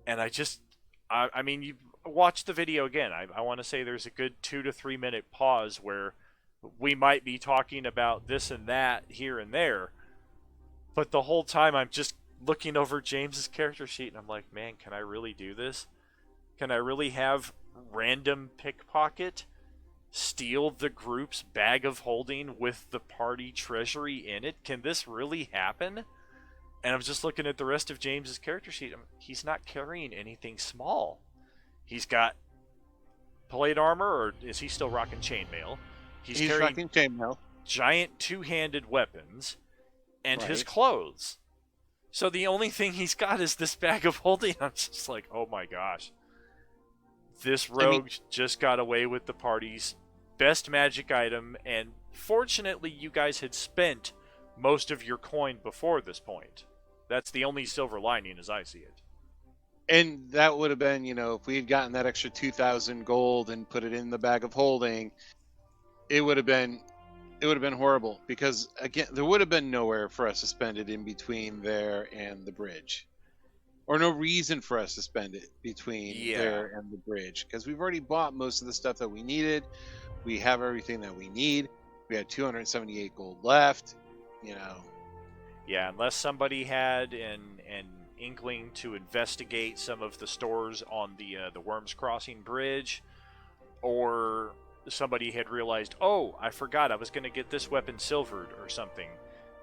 And I mean, you watch the video again. I want to say there's a good 2 to 3 minute pause where we might be talking about this and that here and there, but the whole time I'm just looking over James's character sheet and I'm like, man, can I really do this? Can I really have random pickpocket steal the group's bag of holding with the party treasury in it? Can this really happen? And I'm just looking at the rest of James's character sheet. He's not carrying anything small. He's got plate armor, or is he still rocking chainmail? He's rocking chainmail. Giant 2-handed weapons and Right. his clothes. So the only thing he's got is this bag of holding. I'm just like, oh my gosh. This rogue just got away with the party's best magic item, and fortunately you guys had spent most of your coin before this point. That's the only silver lining as I see it. And that would have been, you know, if we had gotten that extra 2,000 gold and put it in the bag of holding, it would have been it would have been horrible because again, there would have been nowhere for us to spend it in between there and the bridge, or no reason for us to spend it between there and the bridge because we've already bought most of the stuff that we needed. We have everything that we need. We had 278 gold left. You know. Yeah, unless somebody had an inkling to investigate some of the stores on the Worms Crossing Bridge, or somebody had realized, oh, I forgot I was going to get this weapon silvered or something.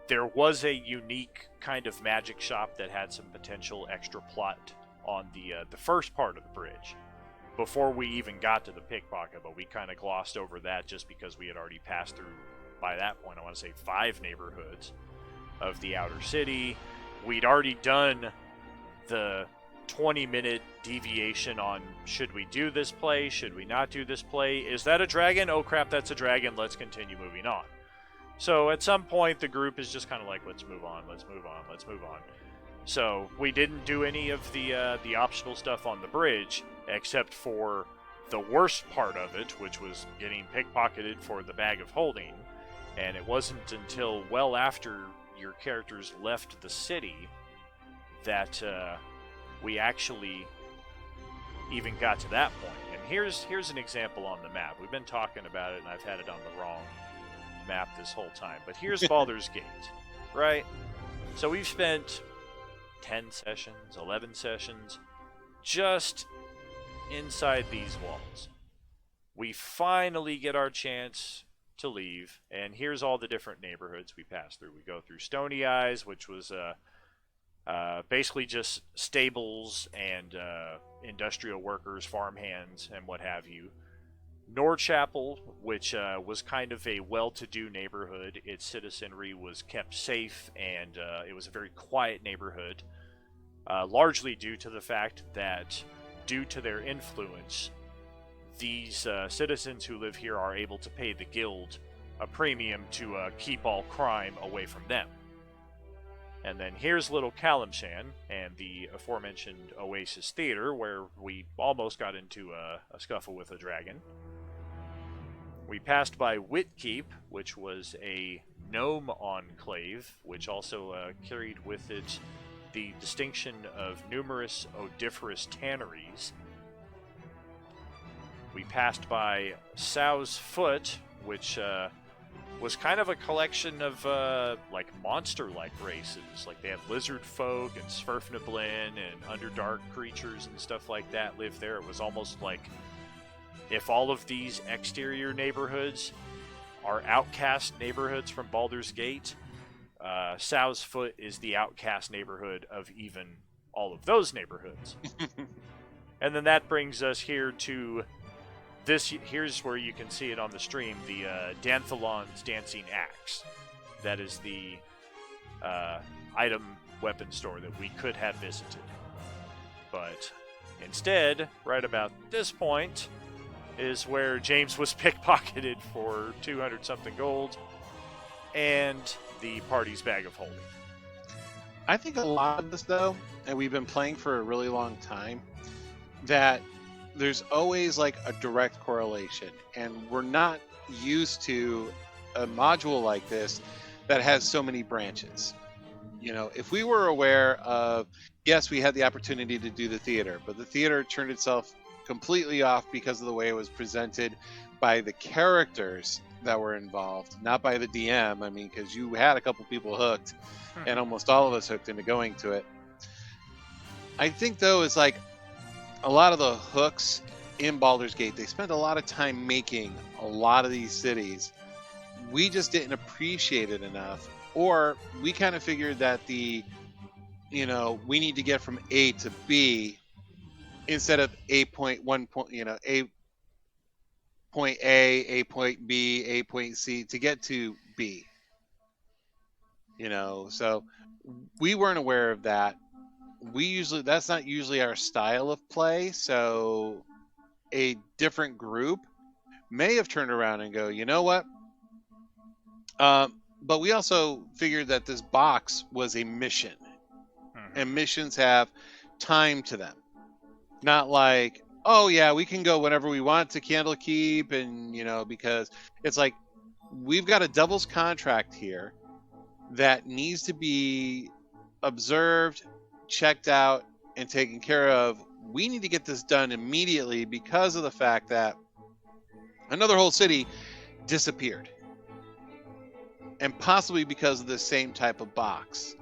There was a unique kind of magic shop that had some potential extra plot on the first part of the bridge before we even got to the pickpocket, but we kind of glossed over that just because we had already passed through, by that point, I want to say 5 neighborhoods of the outer city. We'd already done the 20-minute deviation on should we do this play, should we not do this play, is that a dragon, oh crap, that's a dragon, let's continue moving on. So at some point the group is just kind of like, let's move on. So we didn't do any of the optional stuff on the bridge except for the worst part of it, which was getting pickpocketed for the bag of holding. And it wasn't until well after your characters left the city that we actually even got to that point. And here's an example on the map. We've been talking about it, and I've had it on the wrong map this whole time. But here's Baldur's Gate, right? So we've spent 10 sessions, 11 sessions, just inside these walls. We finally get our chance to leave, and here's all the different neighborhoods we pass through. We go through Stony Eyes, which was basically just stables and industrial workers, farmhands, and what have you. Norchapel, which was kind of a well-to-do neighborhood. Its citizenry was kept safe, and it was a very quiet neighborhood, largely due to the fact that, due to their influence, these citizens who live here are able to pay the guild a premium to keep all crime away from them. And then here's Little Kalimshan and the aforementioned Oasis Theater, where we almost got into a scuffle with a dragon. We passed by Whitkeep, which was a gnome enclave, which also carried with it the distinction of numerous odoriferous tanneries. We passed by Sow's Foot, which was kind of a collection of like monster-like races. Like they had lizard folk and Sverfnablin and Underdark creatures and stuff like that live there. It was almost like if all of these exterior neighborhoods are outcast neighborhoods from Baldur's Gate, Sow's Foot is the outcast neighborhood of even all of those neighborhoods. And then that brings us here to this. Here's where you can see it on the stream, the Danthalon's Dancing Axe. That is the item weapon store that we could have visited. But instead, right about this point, is where James was pickpocketed for 200-something gold and the party's bag of holding. I think a lot of this, though, and we've been playing for a really long time, that there's always like a direct correlation, and we're not used to a module like this that has so many branches. You know, if we were aware of, yes, we had the opportunity to do the theater, but the theater turned itself completely off because of the way it was presented by the characters that were involved, not by the DM. I mean, because you had a couple people hooked, and almost all of us hooked into going to it. I think, though, it's like a lot of the hooks in Baldur's Gate, they spent a lot of time making a lot of these cities. We just didn't appreciate it enough, or we kind of figured that we need to get from A to B instead of A point A point A point B, A point C to get to B. So we weren't aware of that. That's not usually our style of play, so a different group may have turned around and go, you know what? But we also figured that this box was a mission, and missions have time to them. Not like, oh yeah, we can go whenever we want to Candlekeep, and because it's like we've got a doubles contract here that needs to be observed, checked out, and taken care of. We need to get this done immediately because of the fact that another whole city disappeared. And possibly because of the same type of box.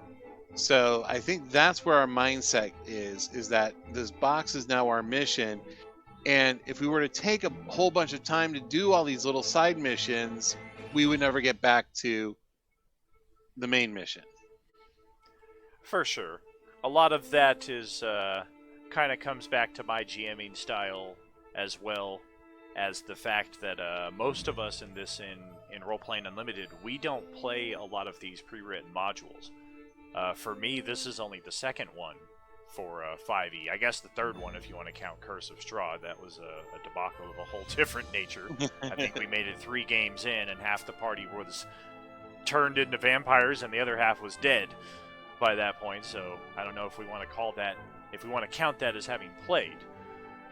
So I think that's where our mindset is that this box is now our mission. And if we were to take a whole bunch of time to do all these little side missions, we would never get back to the main mission. For sure. A lot of that is kind of comes back to my GMing style, as well as the fact that most of us in Role-Playing Unlimited, we don't play a lot of these pre-written modules. For me, this is only the second one for 5e. I guess the third one, if you want to count Curse of Strahd. That was a debacle of a whole different nature. I think we made it 3 games in, and half the party was turned into vampires, and the other half was dead by that point. So I don't know if we want to call that, if we want to count that as having played.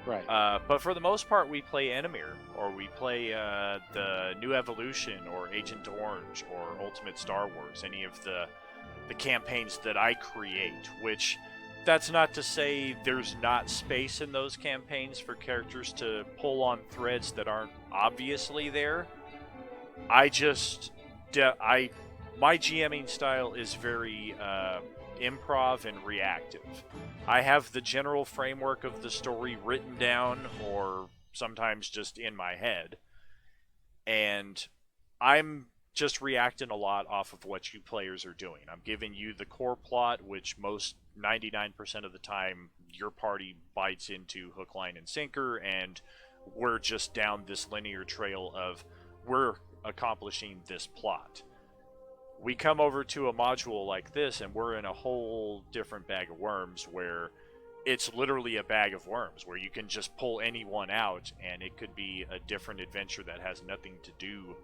Right. But for the most part, we play Enemier, or we play the New Evolution, or Agent Orange, or Ultimate Star Wars, any of the campaigns that I create, which that's not to say there's not space in those campaigns for characters to pull on threads that aren't obviously there. My GMing style is very improv and reactive. I have the general framework of the story written down, or sometimes just in my head, and I'm just reacting a lot off of what you players are doing. I'm giving you the core plot, which most 99% of the time your party bites into hook, line, and sinker, and we're just down this linear trail of we're accomplishing this plot. We come over to a module like this, and we're in a whole different bag of worms, where it's literally a bag of worms, where you can just pull anyone out, and it could be a different adventure that has nothing to do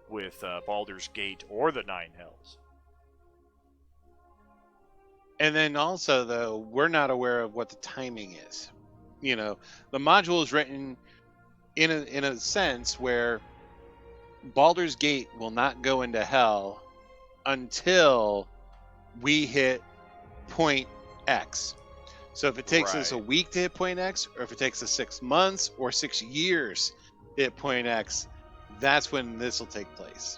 with Baldur's Gate or the Nine Hells. And then also, though, we're not aware of what the timing is. You know, the module is written in a sense where Baldur's Gate will not go into hell until we hit point X. So if it takes us a week to hit point X, or if it takes us 6 months or 6 years to hit point X, that's when this will take place.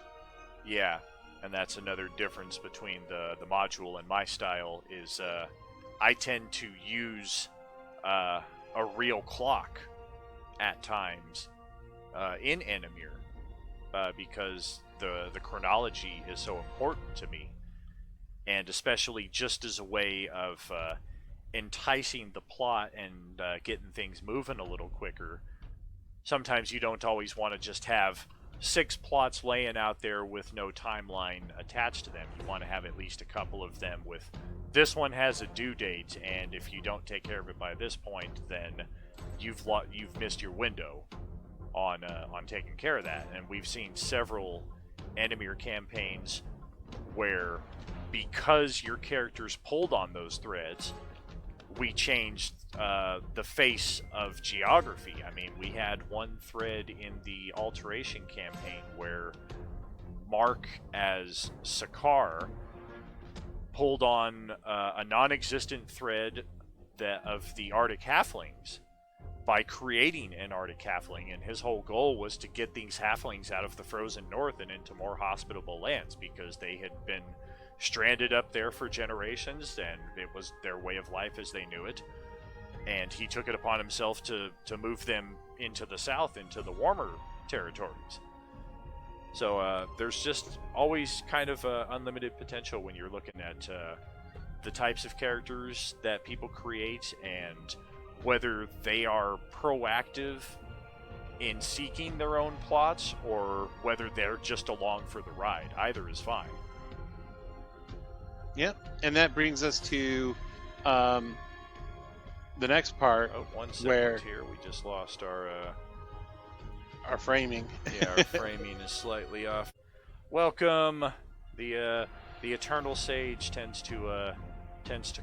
Yeah, and that's another difference between the module and my style is I tend to use a real clock at times in Enemier because the chronology is so important to me, and especially just as a way of enticing the plot and getting things moving a little quicker. Sometimes you don't always want to just have 6 plots laying out there with no timeline attached to them. You want to have at least a couple of them with, this one has a due date, and if you don't take care of it by this point, then you've missed your window on taking care of that. And we've seen several Enemier campaigns where, because your characters pulled on those threads, we changed the face of geography. I mean, we had one thread in the Alteration campaign where Mark as Sakaar pulled on a non-existent thread of the Arctic Halflings by creating an Arctic Halfling, and his whole goal was to get these Halflings out of the frozen north and into more hospitable lands, because they had been stranded up there for generations, and it was their way of life as they knew it. And he took it upon himself to move them into the south, into the warmer territories. So there's just always kind of unlimited potential when you're looking at the types of characters that people create, and whether they are proactive in seeking their own plots, or whether they're just along for the ride. Either is fine. Yep, and that brings us to the next part. Oh, 1 second where here. We just lost our framing. Yeah, our framing is slightly off. Welcome. The Eternal Sage tends to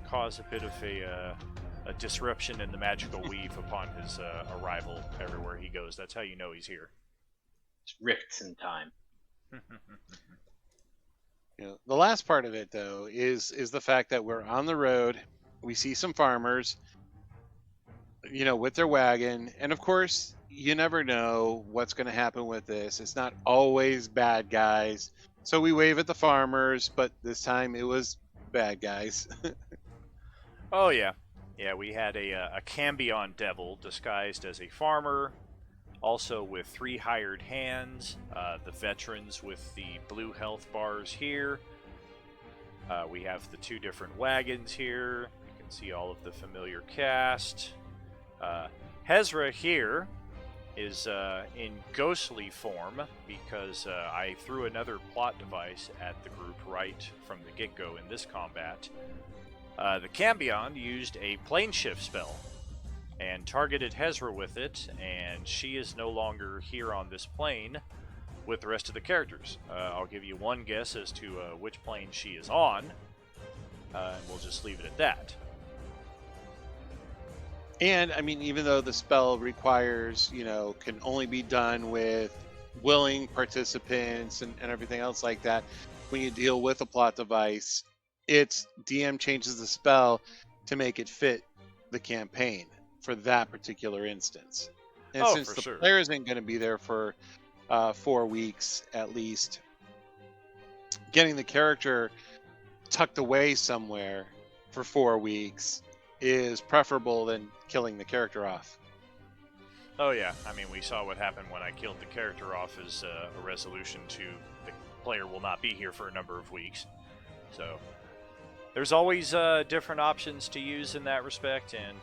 cause a bit of a disruption in the magical weave upon his arrival everywhere he goes. That's how you know he's here. It's rifts in time. The last part of it, though, is the fact that we're on the road. We see some farmers, with their wagon, and of course, you never know what's going to happen with this. It's not always bad guys. So we wave at the farmers, but this time it was bad guys. Oh yeah, yeah. We had a Cambion devil disguised as a farmer, also with 3 hired hands. The veterans with the blue health bars here. We have the 2 different wagons here. You can see all of the familiar cast. Hezra here is in ghostly form because I threw another plot device at the group right from the get-go in this combat. The Cambion used a plane shift spell and targeted Hezra with it, and she is no longer here on this plane with the rest of the characters. I'll give you one guess as to which plane she is on, and we'll just leave it at that. And I mean, even though the spell requires, can only be done with willing participants and everything else like that, when you deal with a plot device, it's DM changes the spell to make it fit the campaign for that particular instance. And since the player isn't going to be there for 4 weeks at least, getting the character tucked away somewhere for 4 weeks is preferable than killing the character off. Oh yeah, I mean, we saw what happened when I killed the character off as a resolution to the player will not be here for a number of weeks. So there's always different options to use in that respect, and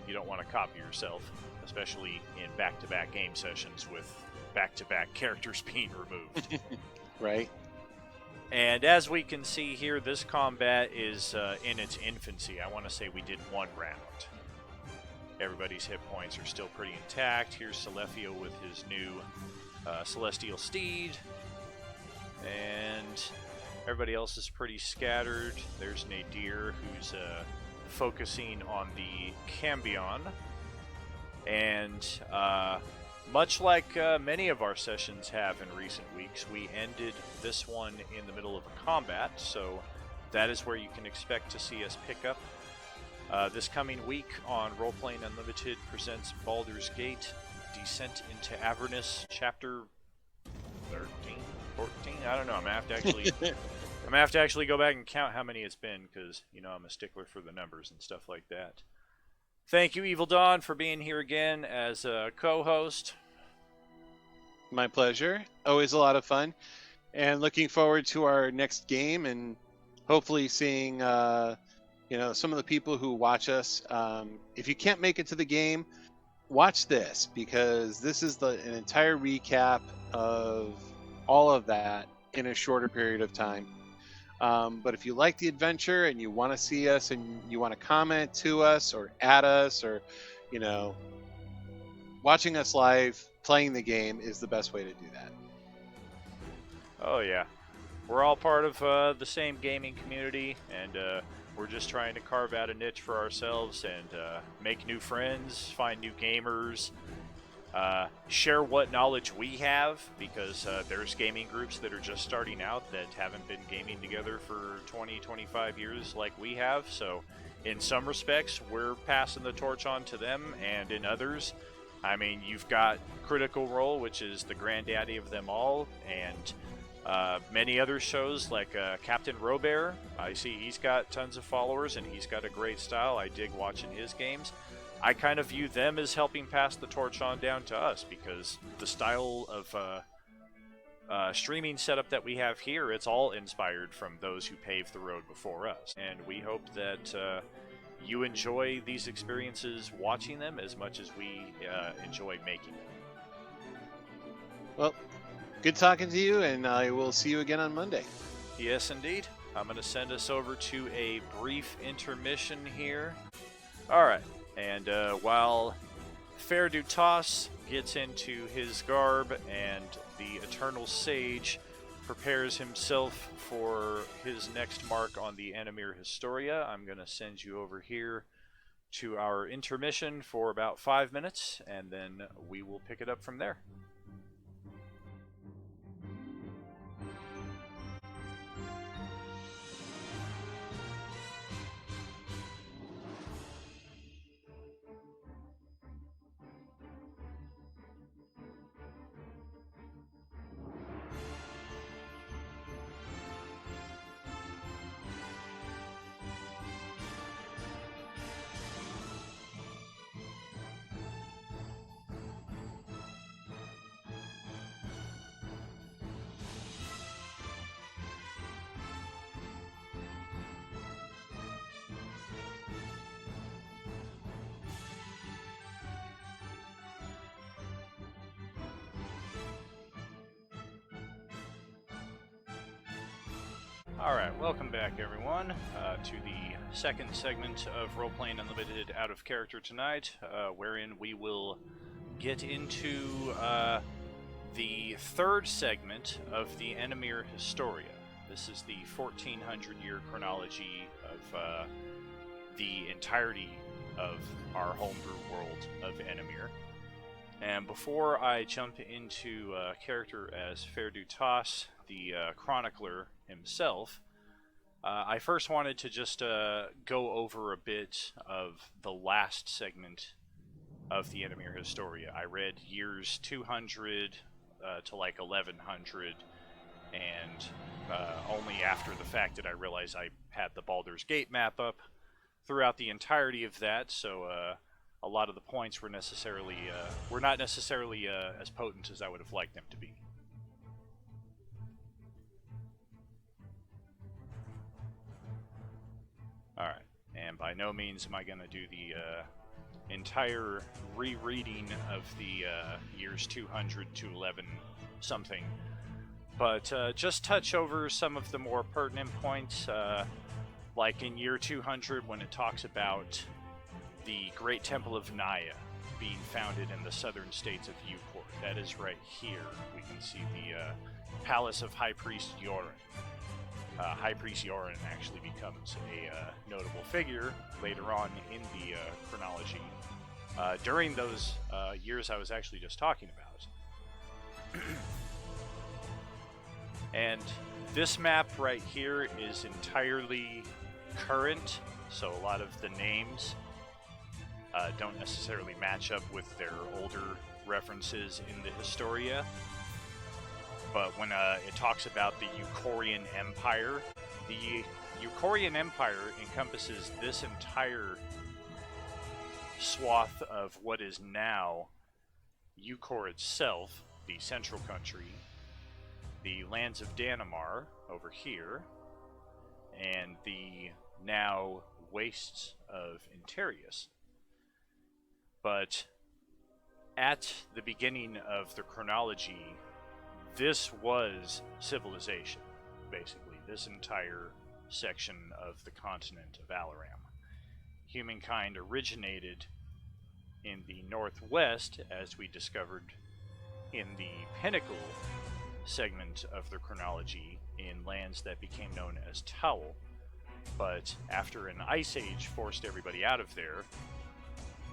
you don't want to copy yourself, especially in back-to-back game sessions with back-to-back characters being removed. Right. And as we can see here, this combat is in its infancy. I want to say we did 1 round. Everybody's hit points are still pretty intact. Here's Celefio with his new Celestial Steed. And everybody else is pretty scattered. There's Nadir, who's focusing on the Cambion. And much like many of our sessions have in recent weeks, we ended this one in the middle of a combat, so that is where you can expect to see us pick up. This coming week on Roleplaying Unlimited presents Baldur's Gate, Descent into Avernus, Chapter 13, 14? I don't know. I'm gonna have to actually go back and count how many it's been, because, I'm a stickler for the numbers and stuff like that. Thank you, Evil Dawn, for being here again as a co-host. My pleasure. Always a lot of fun. And looking forward to our next game and hopefully seeing, some of the people who watch us. If you can't make it to the game, watch this, because this is an entire recap of all of that in a shorter period of time. But if you like the adventure and you want to see us and you want to comment to us or at us or, watching us live, playing the game is the best way to do that. Oh, yeah. We're all part of the same gaming community, and we're just trying to carve out a niche for ourselves and make new friends, find new gamers, share what knowledge we have, because there's gaming groups that are just starting out that haven't been gaming together for 20-25 years like we have. So in some respects, we're passing the torch on to them, and in others, I mean, you've got Critical Role, which is the granddaddy of them all, and many other shows like Captain Robert. I see he's got tons of followers and he's got a great style. I dig watching his games. I kind of view them as helping pass the torch on down to us, because the style of streaming setup that we have here, it's all inspired from those who paved the road before us. And we hope that you enjoy these experiences watching them as much as we enjoy making them. Well, good talking to you, and I will see you again on Monday. Yes, indeed. I'm going to send us over to a brief intermission here. All right. And while Feir Du'tas gets into his garb and the Eternal Sage prepares himself for his next mark on the Enemier Historia, I'm going to send you over here to our intermission for about 5 minutes, and then we will pick it up from there. Alright, welcome back everyone to the second segment of Roleplaying Unlimited Out of Character tonight, wherein we will get into the third segment of the Enemier Historia. This is the 1400-year chronology of the entirety of our homebrew world of Enemier. And before I jump into character as Feir Du'tas, the chronicler himself, I first wanted to just go over a bit of the last segment of the Enemier Historia. I read years 200 to like 1100, and only after the fact did I realize I had the Baldur's Gate map up throughout the entirety of that, so a lot of the points were not necessarily as potent as I would have liked them to be. Alright, and by no means am I going to do the entire rereading of the years 200 to 11 something, but just touch over some of the more pertinent points, like in year 200 when it talks about the Great Temple of Naya being founded in the southern states of Ukor. That is right here. We can see the Palace of High Priest Yoren. High Priest Yoren actually becomes a notable figure later on in the chronology. During those years I was actually just talking about. And this map right here is entirely current, so a lot of the names don't necessarily match up with their older references in the Historia. But when it talks about the Ukorian Empire, the Ukorian Empire encompasses this entire swath of what is now Ukor itself, the central country, the lands of Danamar over here, and the now wastes of Interius. But at the beginning of the chronology, this was civilization, basically, this entire section of the continent of Alaram. Humankind originated in the northwest, as we discovered in the pinnacle segment of the chronology, in lands that became known as Towel. But after an ice age forced everybody out of there,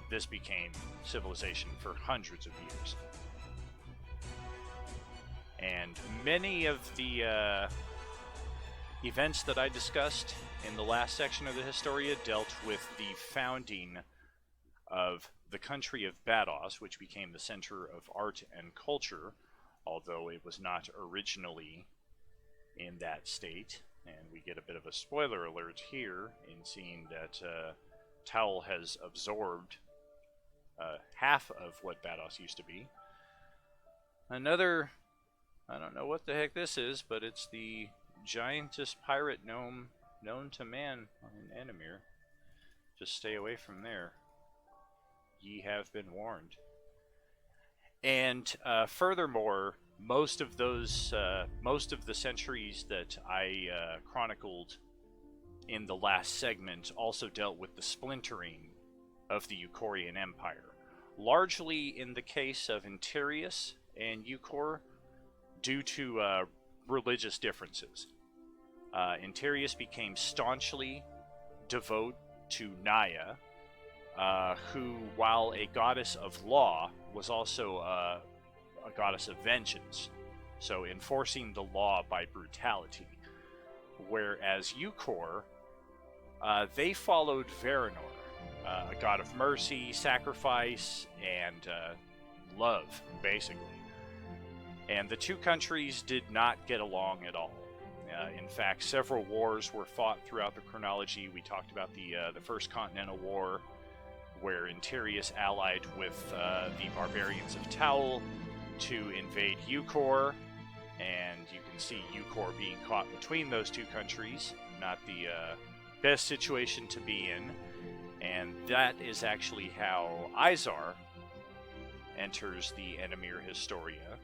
this became civilization for hundreds of years. And many of the events that I discussed in the last section of the Historia dealt with the founding of the country of Bados, which became the center of art and culture, although it was not originally in that state. And we get a bit of a spoiler alert here in seeing that Towel has absorbed half of what Bados used to be. Another, I don't know what the heck this is, but it's the giantest pirate gnome known to man in Enemier. Just stay away from there. Ye have been warned. And furthermore, most of the centuries that I chronicled in the last segment also dealt with the splintering of the Ukorian Empire, largely in the case of Interius and Ukor, due to religious differences. Interius became staunchly devout to Naya, who, while a goddess of law, was also a goddess of vengeance, so enforcing the law by brutality. Whereas Ukor, they followed Veranor, a god of mercy, sacrifice, and love, basically. And the two countries did not get along at all. In fact, several wars were fought throughout the chronology. We talked about the First Continental War, where Interius allied with the barbarians of Towel to invade Ukor, and you can see Ukor being caught between those two countries. Not the best situation to be in. And that is actually how Izar enters the Enemier Historia.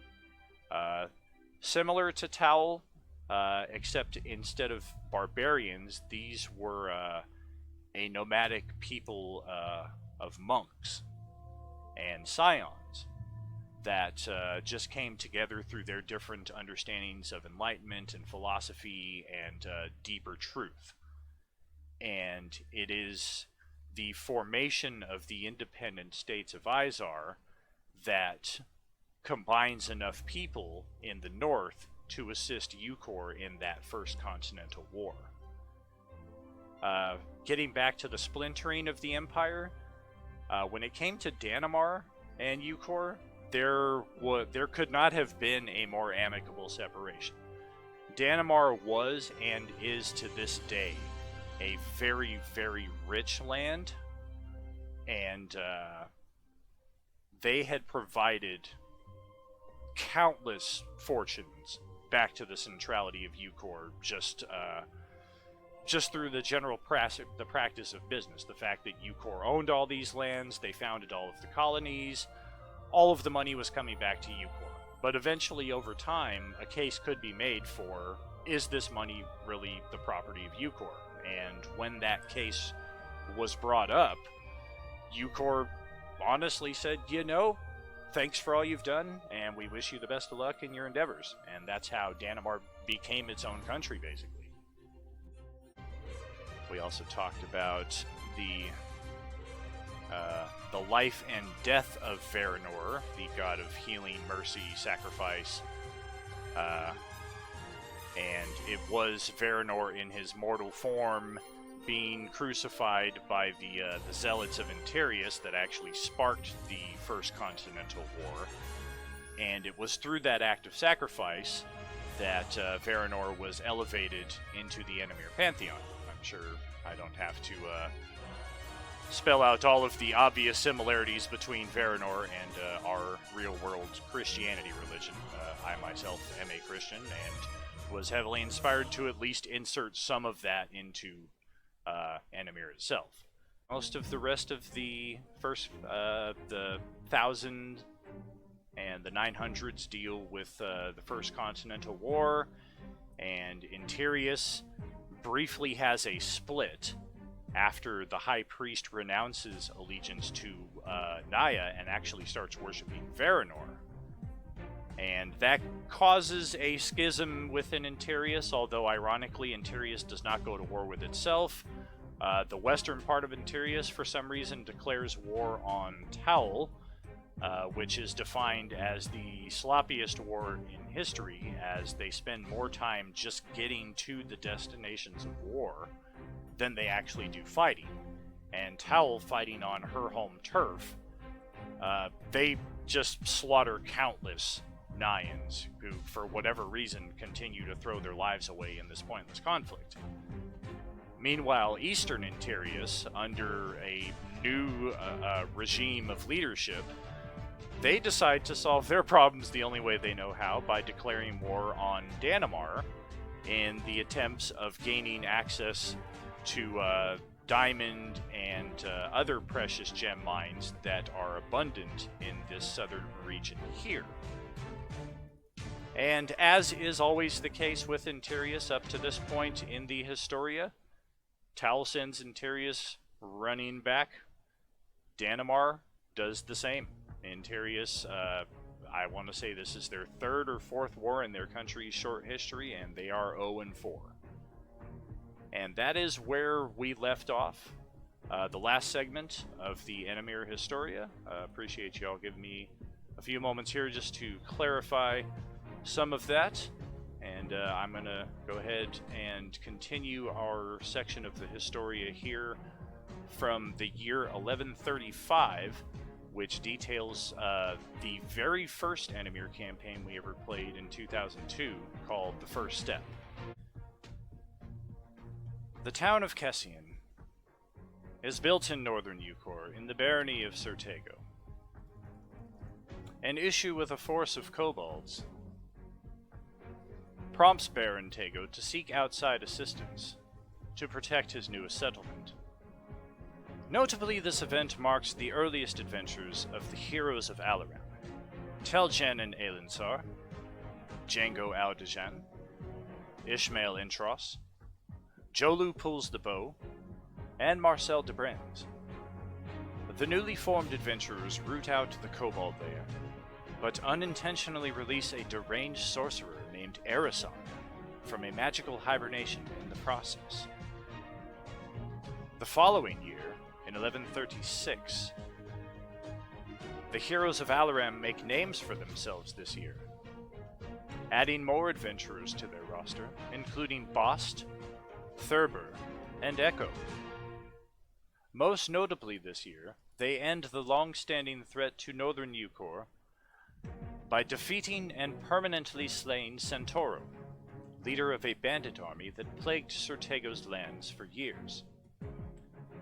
Similar to Towel, except instead of barbarians, these were a nomadic people of monks and scions that just came together through their different understandings of enlightenment and philosophy and deeper truth. And it is the formation of the independent states of Izar that combines enough people in the north to assist Ukor in that First Continental War. Getting back to the splintering of the Empire, when it came to Dannemar and Ukor, there could not have been a more amicable separation. Dannemar was and is to this day a very, very rich land, and they had provided countless fortunes back to the centrality of Ukor just through the general the practice of business. The fact that Ukor owned all these lands, they founded all of the colonies, all of the money was coming back to Ukor. But eventually, over time, a case could be made for, is this money really the property of Ukor? And when that case was brought up, Ukor honestly said, thanks for all you've done, and we wish you the best of luck in your endeavors. And that's how Dannemar became its own country, basically. We also talked about the life and death of Veranor, the god of healing, mercy, sacrifice. And it was Veranor in his mortal form being crucified by the zealots of Interius that actually sparked the First Continental War. And it was through that act of sacrifice that Veranor was elevated into the Enemier pantheon. I'm sure I don't have to spell out all of the obvious similarities between Veranor and our real-world Christianity religion. I myself am a Christian and was heavily inspired to at least insert some of that into Enemier itself. Most of the rest of the the 1000 and the 900s deal with the First Continental War, and Interius briefly has a split after the High Priest renounces allegiance to Naya and actually starts worshiping Veranor. And that causes a schism within Interius, although ironically Interius does not go to war with itself. The western part of Interius, for some reason, declares war on Taul, which is defined as the sloppiest war in history, as they spend more time just getting to the destinations of war than they actually do fighting. And Taul fighting on her home turf, they just slaughter countless Nayans who, for whatever reason, continue to throw their lives away in this pointless conflict. Meanwhile, Eastern Interius, under a new regime of leadership, they decide to solve their problems the only way they know how, by declaring war on Dannemar in the attempts of gaining access to diamond and other precious gem mines that are abundant in this southern region here. And as is always the case with Interius up to this point in the Historia, Taul sends Interius running back. Dannemar does the same. Interius, I want to say this is their third or fourth war in their country's short history, and they are 0-4. And that is where we left off. The last segment of the Enemier Historia. Appreciate you all giving me a few moments here just to clarify some of that. And I'm going to go ahead and continue our section of the Historia here from the year 1135, which details the very first Enemier campaign we ever played in 2002, called The First Step. The town of Kessian is built in northern Ukor, in the barony of Surtago. An issue with a force of kobolds prompts Baron Tego to seek outside assistance to protect his newest settlement. Notably, this event marks the earliest adventures of the heroes of Alaran, Telgen and Elinsar, Django Aldejan, Ishmael Intros, Jolu pulls the bow, and Marcel de Brands. The newly formed adventurers root out the Kobold lair, but unintentionally release a deranged sorcerer named Erison from a magical hibernation in the process. The following year, in 1136, the heroes of Alaram make names for themselves this year, adding more adventurers to their roster, including Bost, Thurber, and Echo. Most notably this year, they end the long-standing threat to northern Eucor by defeating and permanently slaying Centauro, leader of a bandit army that plagued Surtego's lands for years.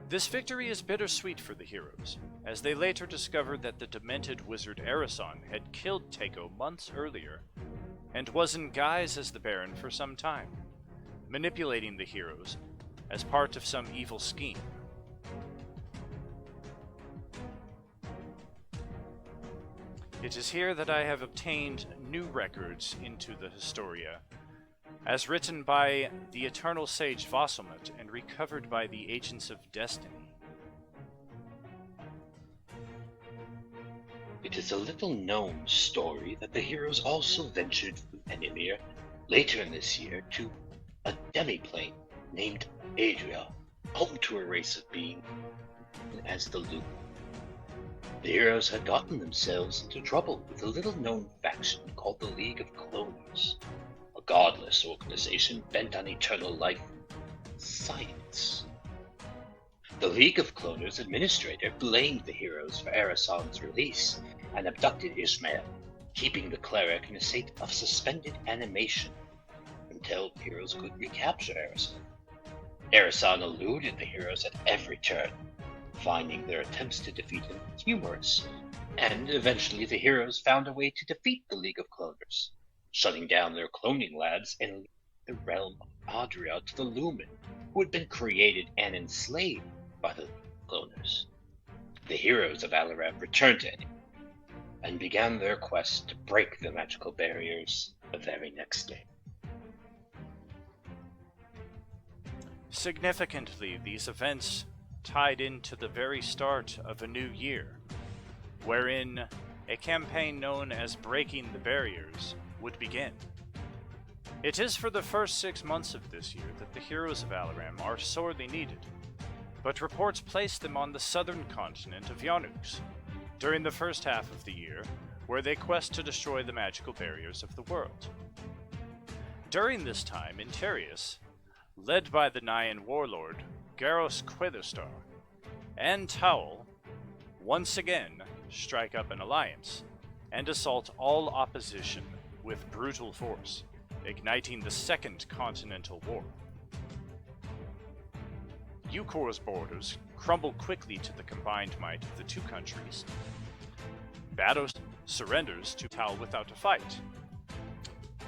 This victory is bittersweet for the heroes, as they later discovered that the demented wizard Erison had killed Tego months earlier, and was in guise as the Baron for some time, manipulating the heroes as part of some evil scheme. It is here that I have obtained new records into the Historia, as written by the eternal sage Vosilmut and recovered by the Agents of Destiny. It is a little-known story that the heroes also ventured from Enemier later in this year to a demiplane named Adria, home to a race of beings known as the Loop. The heroes had gotten themselves into trouble with a little-known faction called the League of Cloners, a godless organization bent on eternal life and science. The League of Cloners administrator blamed the heroes for Erison's release and abducted Ishmael, keeping the cleric in a state of suspended animation until the heroes could recapture Erison. Erison eluded the heroes at every turn, finding their attempts to defeat him humorous, and eventually the heroes found a way to defeat the League of Cloners, shutting down their cloning labs and leading the realm of Adria to the Lumen, who had been created and enslaved by the Cloners. The heroes of Alaram returned to Enemier and began their quest to break the magical barriers the very next day. Significantly, these events tied into the very start of a new year, wherein a campaign known as Breaking the Barriers would begin. It is for the first 6 months of this year that the heroes of Alaram are sorely needed, but reports place them on the southern continent of Yonux during the first half of the year, where they quest to destroy the magical barriers of the world. During this time, Interius, led by the Nyan warlord Garros Quetherstar, and Towel once again strike up an alliance and assault all opposition with brutal force, igniting the Second Continental War. Eucor's borders crumble quickly to the combined might of the two countries. Bados surrenders to Tal without a fight.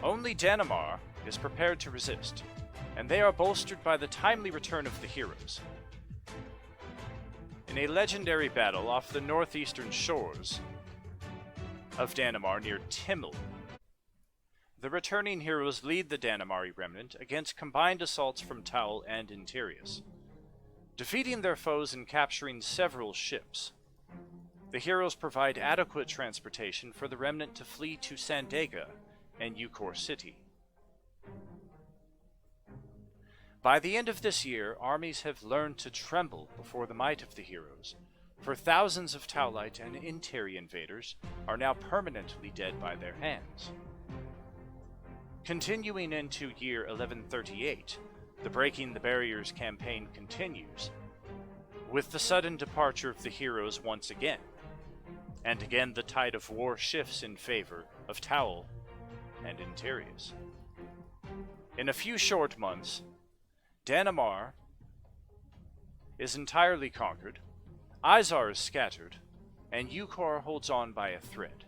Only Danamar is prepared to resist, and they are bolstered by the timely return of the heroes. In a legendary battle off the northeastern shores of Danamar near Timmel, the returning heroes lead the Danamari remnant against combined assaults from Taul and Interius, defeating their foes and capturing several ships. The heroes provide adequate transportation for the remnant to flee to Sandega and Eucor City. By the end of this year, armies have learned to tremble before the might of the heroes, for thousands of Taulite and Interi invaders are now permanently dead by their hands. Continuing into year 1138, the Breaking the Barriers campaign continues, with the sudden departure of the heroes once again, and again the tide of war shifts in favor of Taul and Interius. In a few short months, Danamar is entirely conquered, Izar is scattered, and Eucor holds on by a thread,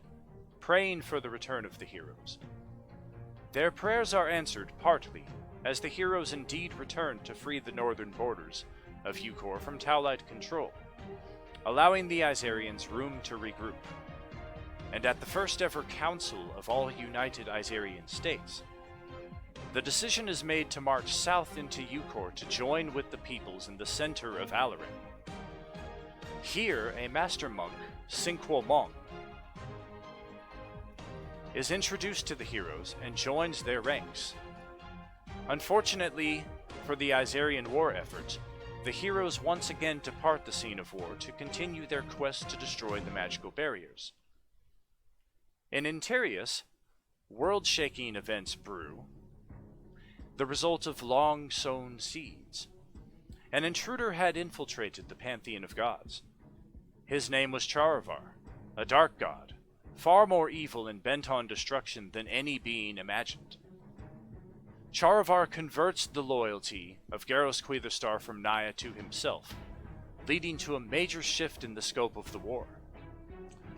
praying for the return of the heroes. Their prayers are answered partly, as the heroes indeed return to free the northern borders of Eucor from Taulite control, allowing the Izarians room to regroup. And at the first ever council of all united Izarian states, the decision is made to march south into Ukor to join with the peoples in the center of Alarim. Here, a master monk, Sinquo Mong, is introduced to the heroes and joins their ranks. Unfortunately for the Izarian war effort, the heroes once again depart the scene of war to continue their quest to destroy the magical barriers. In Interius, world-shaking events brew, the result of long-sown seeds. An intruder had infiltrated the pantheon of gods. His name was Charavar, a dark god, far more evil and bent on destruction than any being imagined. Charavar converts the loyalty of Garros Quetherstar from Naya to himself, leading to a major shift in the scope of the war.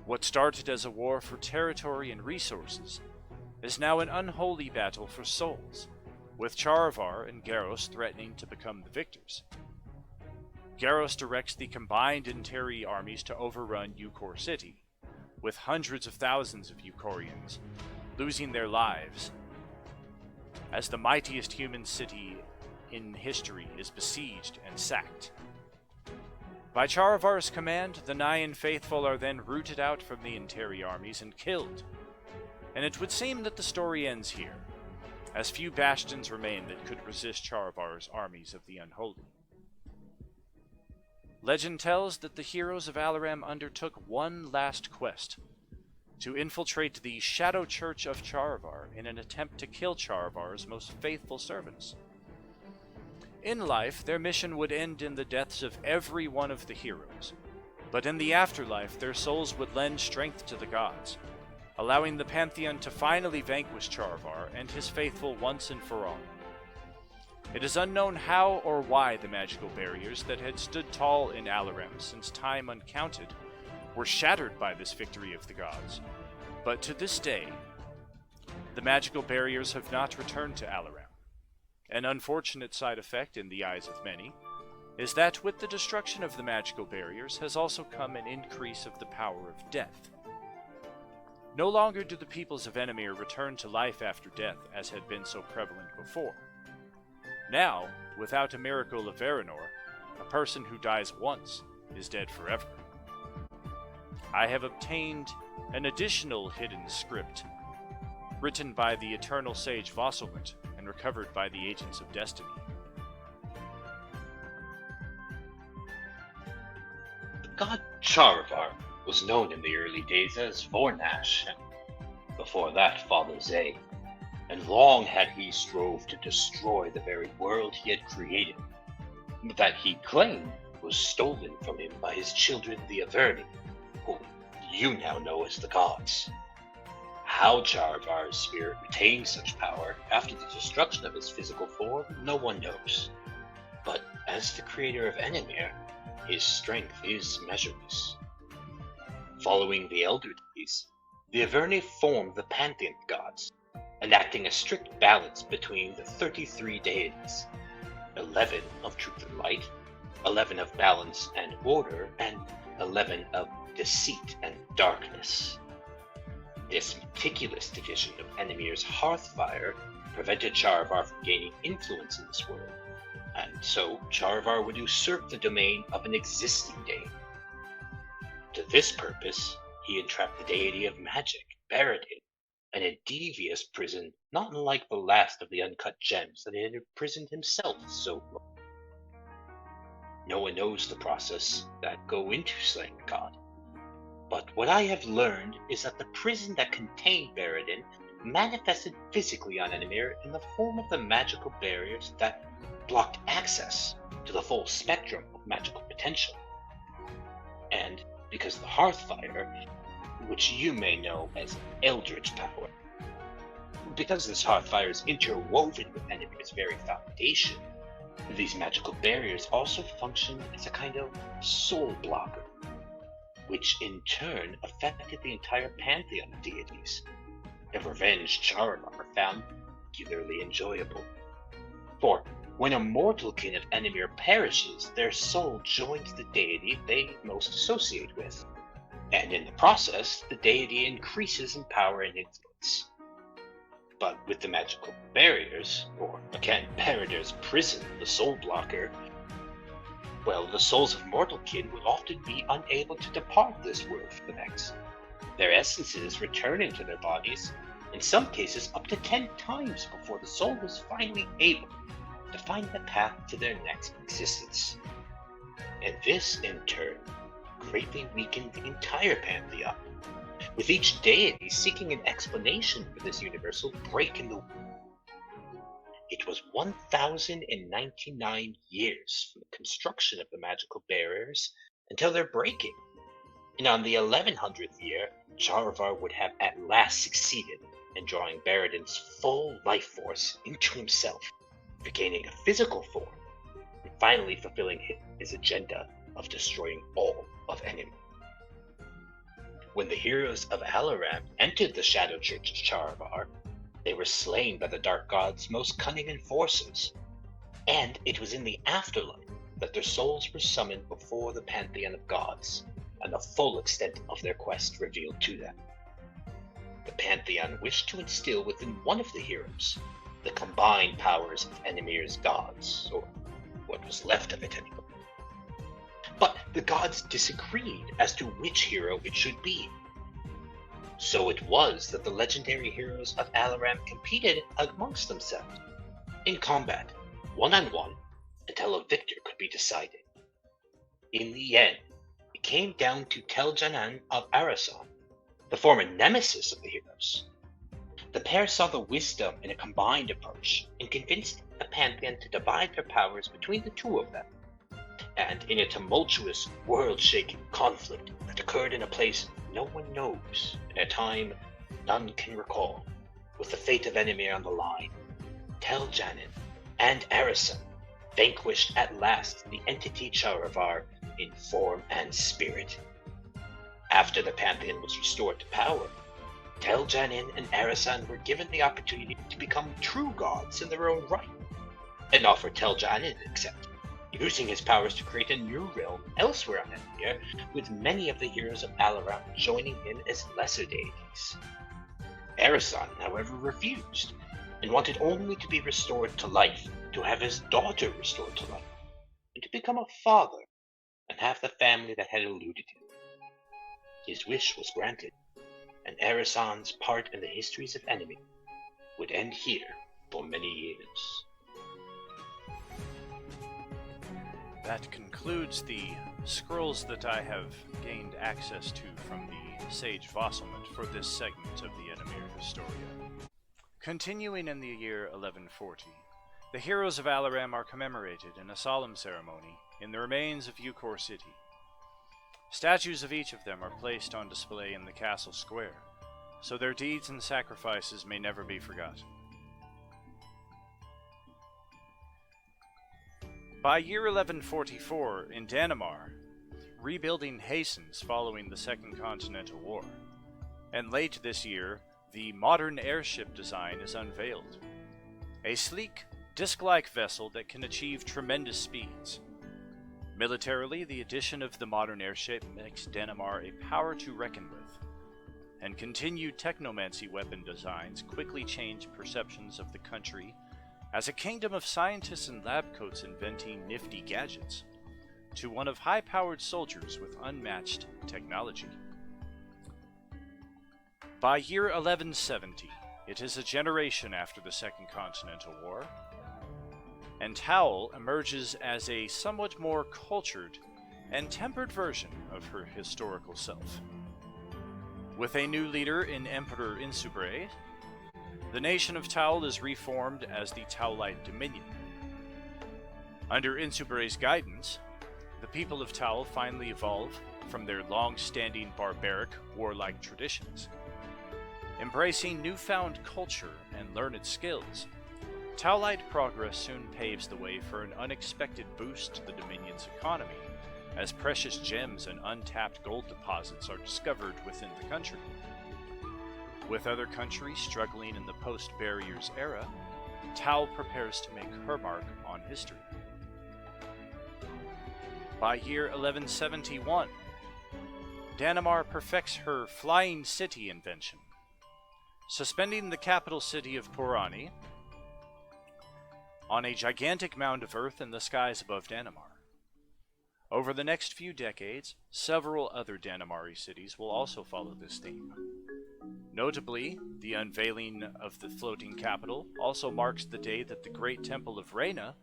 What started as a war for territory and resources is now an unholy battle for souls, with Charavar and Garros threatening to become the victors. Garros directs the combined Interi armies to overrun Ukor City, with hundreds of thousands of Ukorians losing their lives as the mightiest human city in history is besieged and sacked. By Charavar's command, the Nyan faithful are then rooted out from the Interi armies and killed, and it would seem that the story ends here, as few bastions remain that could resist Charavar's armies of the unholy. Legend tells that the heroes of Alaram undertook one last quest, to infiltrate the Shadow Church of Charavar in an attempt to kill Charavar's most faithful servants. In life, their mission would end in the deaths of every one of the heroes, but in the afterlife their souls would lend strength to the gods, allowing the Pantheon to finally vanquish Charavar and his faithful once and for all. It is unknown how or why the magical barriers that had stood tall in Alaram since time uncounted were shattered by this victory of the gods, but to this day, the magical barriers have not returned to Alaram. An unfortunate side effect in the eyes of many is that with the destruction of the magical barriers has also come an increase of the power of death. No longer do the peoples of Enemier return to life after death as had been so prevalent before. Now, without a miracle of Varanor, a person who dies once is dead forever. I have obtained an additional hidden script, written by the eternal sage Vosilmut and recovered by the agents of destiny. The god Charavar was known in the early days as Vornash, and before that Father Zay, and long had he strove to destroy the very world he had created, that he claimed was stolen from him by his children the Averni, whom you now know as the gods. How Charavar's spirit retained such power after the destruction of his physical form, no one knows. But as the creator of Enemier, his strength is measureless. Following the Elder Days, the Averni formed the Pantheon of Gods, enacting a strict balance between the 33 deities, 11 of truth and light, 11 of balance and order, and 11 of deceit and darkness. This meticulous division of Enemier's hearthfire prevented Charavar from gaining influence in this world, and so Charavar would usurp the domain of an existing deity. To this purpose, he entrapped the deity of magic, Baradin, in a devious prison not unlike the last of the uncut gems that he had imprisoned himself so long. No one knows the process that go into slaying the god, but what I have learned is that the prison that contained Baradin manifested physically on Enemier in the form of the magical barriers that blocked access to the full spectrum of magical potential. And because the Hearthfire, which you may know as Eldritch power, because this Hearthfire is interwoven with Enemier's very foundation, these magical barriers also function as a kind of soul blocker, which in turn affected the entire pantheon of deities. The revenge Charavar found particularly enjoyable. For when a mortal kin of Enemier perishes, their soul joins the deity they most associate with, and in the process, the deity increases in power and influence. But with the magical barriers, or again, Parador's prison, the soul blocker, well, the souls of mortal kin would often be unable to depart this world for the next. Their essences return into their bodies, in some cases up to 10 times before the soul is finally able to find the path to their next existence. And this, in turn, greatly weakened the entire pantheon, with each deity seeking an explanation for this universal break in the world. It was 1,099 years from the construction of the magical barriers until their breaking, and on the 1100th year, Charavar would have at last succeeded in drawing Baradin's full life force into himself, regaining a physical form, and finally fulfilling his agenda of destroying all of Enemier. When the heroes of Alaram entered the Shadow Church of Charavar, they were slain by the Dark God's most cunning enforcers, and it was in the afterlife that their souls were summoned before the pantheon of gods, and the full extent of their quest revealed to them. The pantheon wished to instill within one of the heroes the combined powers of Enemier's gods, or what was left of it anyway. But the gods disagreed as to which hero it should be. So it was that the legendary heroes of Alaram competed amongst themselves in combat, one-on-one, until a victor could be decided. In the end, it came down to Tel'Janan of Arasan, the former nemesis of the heroes. The pair saw the wisdom in a combined approach and convinced the pantheon to divide their powers between the two of them. And in a tumultuous, world-shaking conflict that occurred in a place no one knows, in a time none can recall, with the fate of Enemier on the line, Tel'Janan and Arasan vanquished at last the entity Charavar in form and spirit. After the pantheon was restored to power, Tel'Janan and Arasan were given the opportunity to become true gods in their own right, an offer Tel'Janan accepted, using his powers to create a new realm elsewhere on Enemier, with many of the heroes of Alaram joining him as lesser deities. Arasan, however, refused, and wanted only to be restored to life, to have his daughter restored to life, and to become a father, and have the family that had eluded him. His wish was granted, and Arasan's part in the histories of Enemier would end here for many years. That concludes the scrolls that I have gained access to from the sage Vosilmut for this segment of the Enemier Historia. Continuing in the year 1140, the heroes of Alaram are commemorated in a solemn ceremony in the remains of Ukor City. Statues of each of them are placed on display in the castle square, so their deeds and sacrifices may never be forgotten. By year 1144, in Enemier, rebuilding hastens following the Second Continental War, and late this year, the modern airship design is unveiled. A sleek, disc-like vessel that can achieve tremendous speeds. Militarily, the addition of the modern airship makes Enemier a power to reckon with, and continued technomancy weapon designs quickly change perceptions of the country as a kingdom of scientists and lab coats inventing nifty gadgets, to one of high-powered soldiers with unmatched technology. By year 1170, it is a generation after the Second Continental War, and Towel emerges as a somewhat more cultured and tempered version of her historical self. With a new leader in Emperor Insubre, the nation of Towel is reformed as the Towelite Dominion. Under Insubre's guidance, the people of Towel finally evolve from their long-standing barbaric, warlike traditions. Embracing newfound culture and learned skills, Towelite progress soon paves the way for an unexpected boost to the Dominion's economy, as precious gems and untapped gold deposits are discovered within the country. With other countries struggling in the post-barriers era, Towel prepares to make her mark on history. By year 1171, Enemier perfects her flying city invention. suspending the capital city of Porani on a gigantic mound of earth in the skies above Danamar. Over the next few decades, several other Danamari cities will also follow this theme. Notably, the unveiling of the floating capital also marks the day that the great temple of Reyna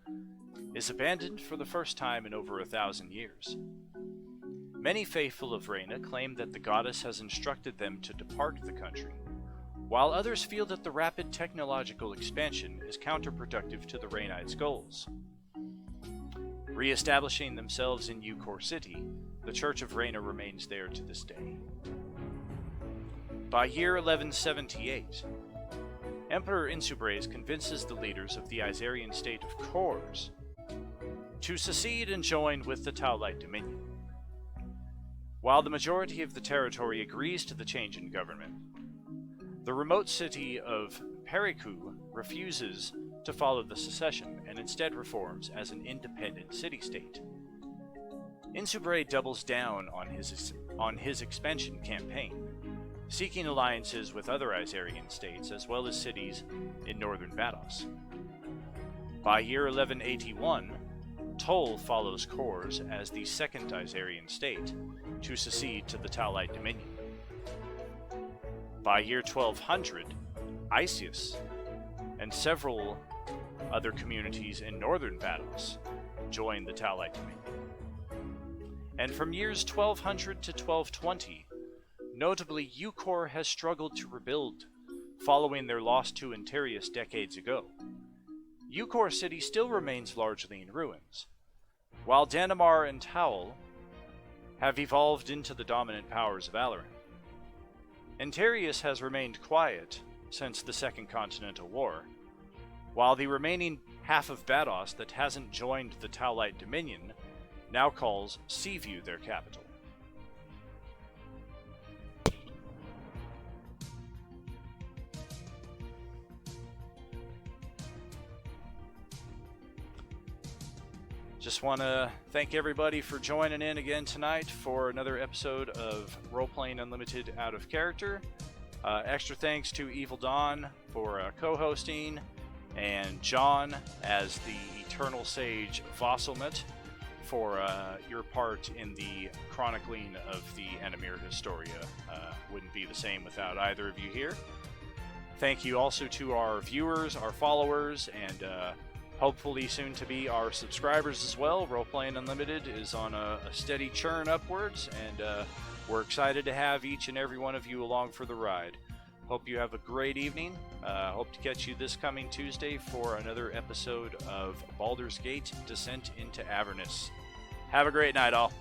is abandoned for the first time in over 1,000 years. Many faithful of Reyna claim that the goddess has instructed them to depart the country, while others feel that the rapid technological expansion is counterproductive to the Reynites' goals. Re-establishing themselves in Ukor City, the Church of Reyna remains there to this day. By year 1178, Emperor Insubres convinces the leaders of the Isarian state of Kors to secede and join with the Taulite Dominion. While the majority of the territory agrees to the change in government, the remote city of Periku refuses to follow the secession and instead reforms as an independent city-state. Insubres doubles down on his expansion campaign, seeking alliances with other Isarian states as well as cities in northern Vados. By year 1181, Tol follows Kors as the second Isarian state to secede to the Taulite Dominion. By year 1200, Isius and several other communities in northern Vados join the Taulite Dominion. And from years 1200 to 1220, notably Ukor has struggled to rebuild following their loss to Interius decades ago. Ukor City still remains largely in ruins, while Danamar and Taul have evolved into the dominant powers of Alaran. Interius has remained quiet since the Second Continental War, while the remaining half of Vados that hasn't joined the Taulite Dominion now calls Seaview their capital. Just want to thank everybody for joining in again tonight for another episode of Roleplaying Unlimited Out of Character. Extra thanks to Evil Dawn for co-hosting, and John as the Eternal Sage Vosilmut for your part in the chronicling of the Enemier Historia. Wouldn't be the same without either of you here. Thank you also to our viewers, our followers, and hopefully soon to be our subscribers as well. Roleplaying Unlimited is on a steady churn upwards, and we're excited to have each and every one of you along for the ride. Hope you have a great evening. Hope to catch you this coming Tuesday for another episode of Baldur's Gate Descent into Avernus. Have a great night, all.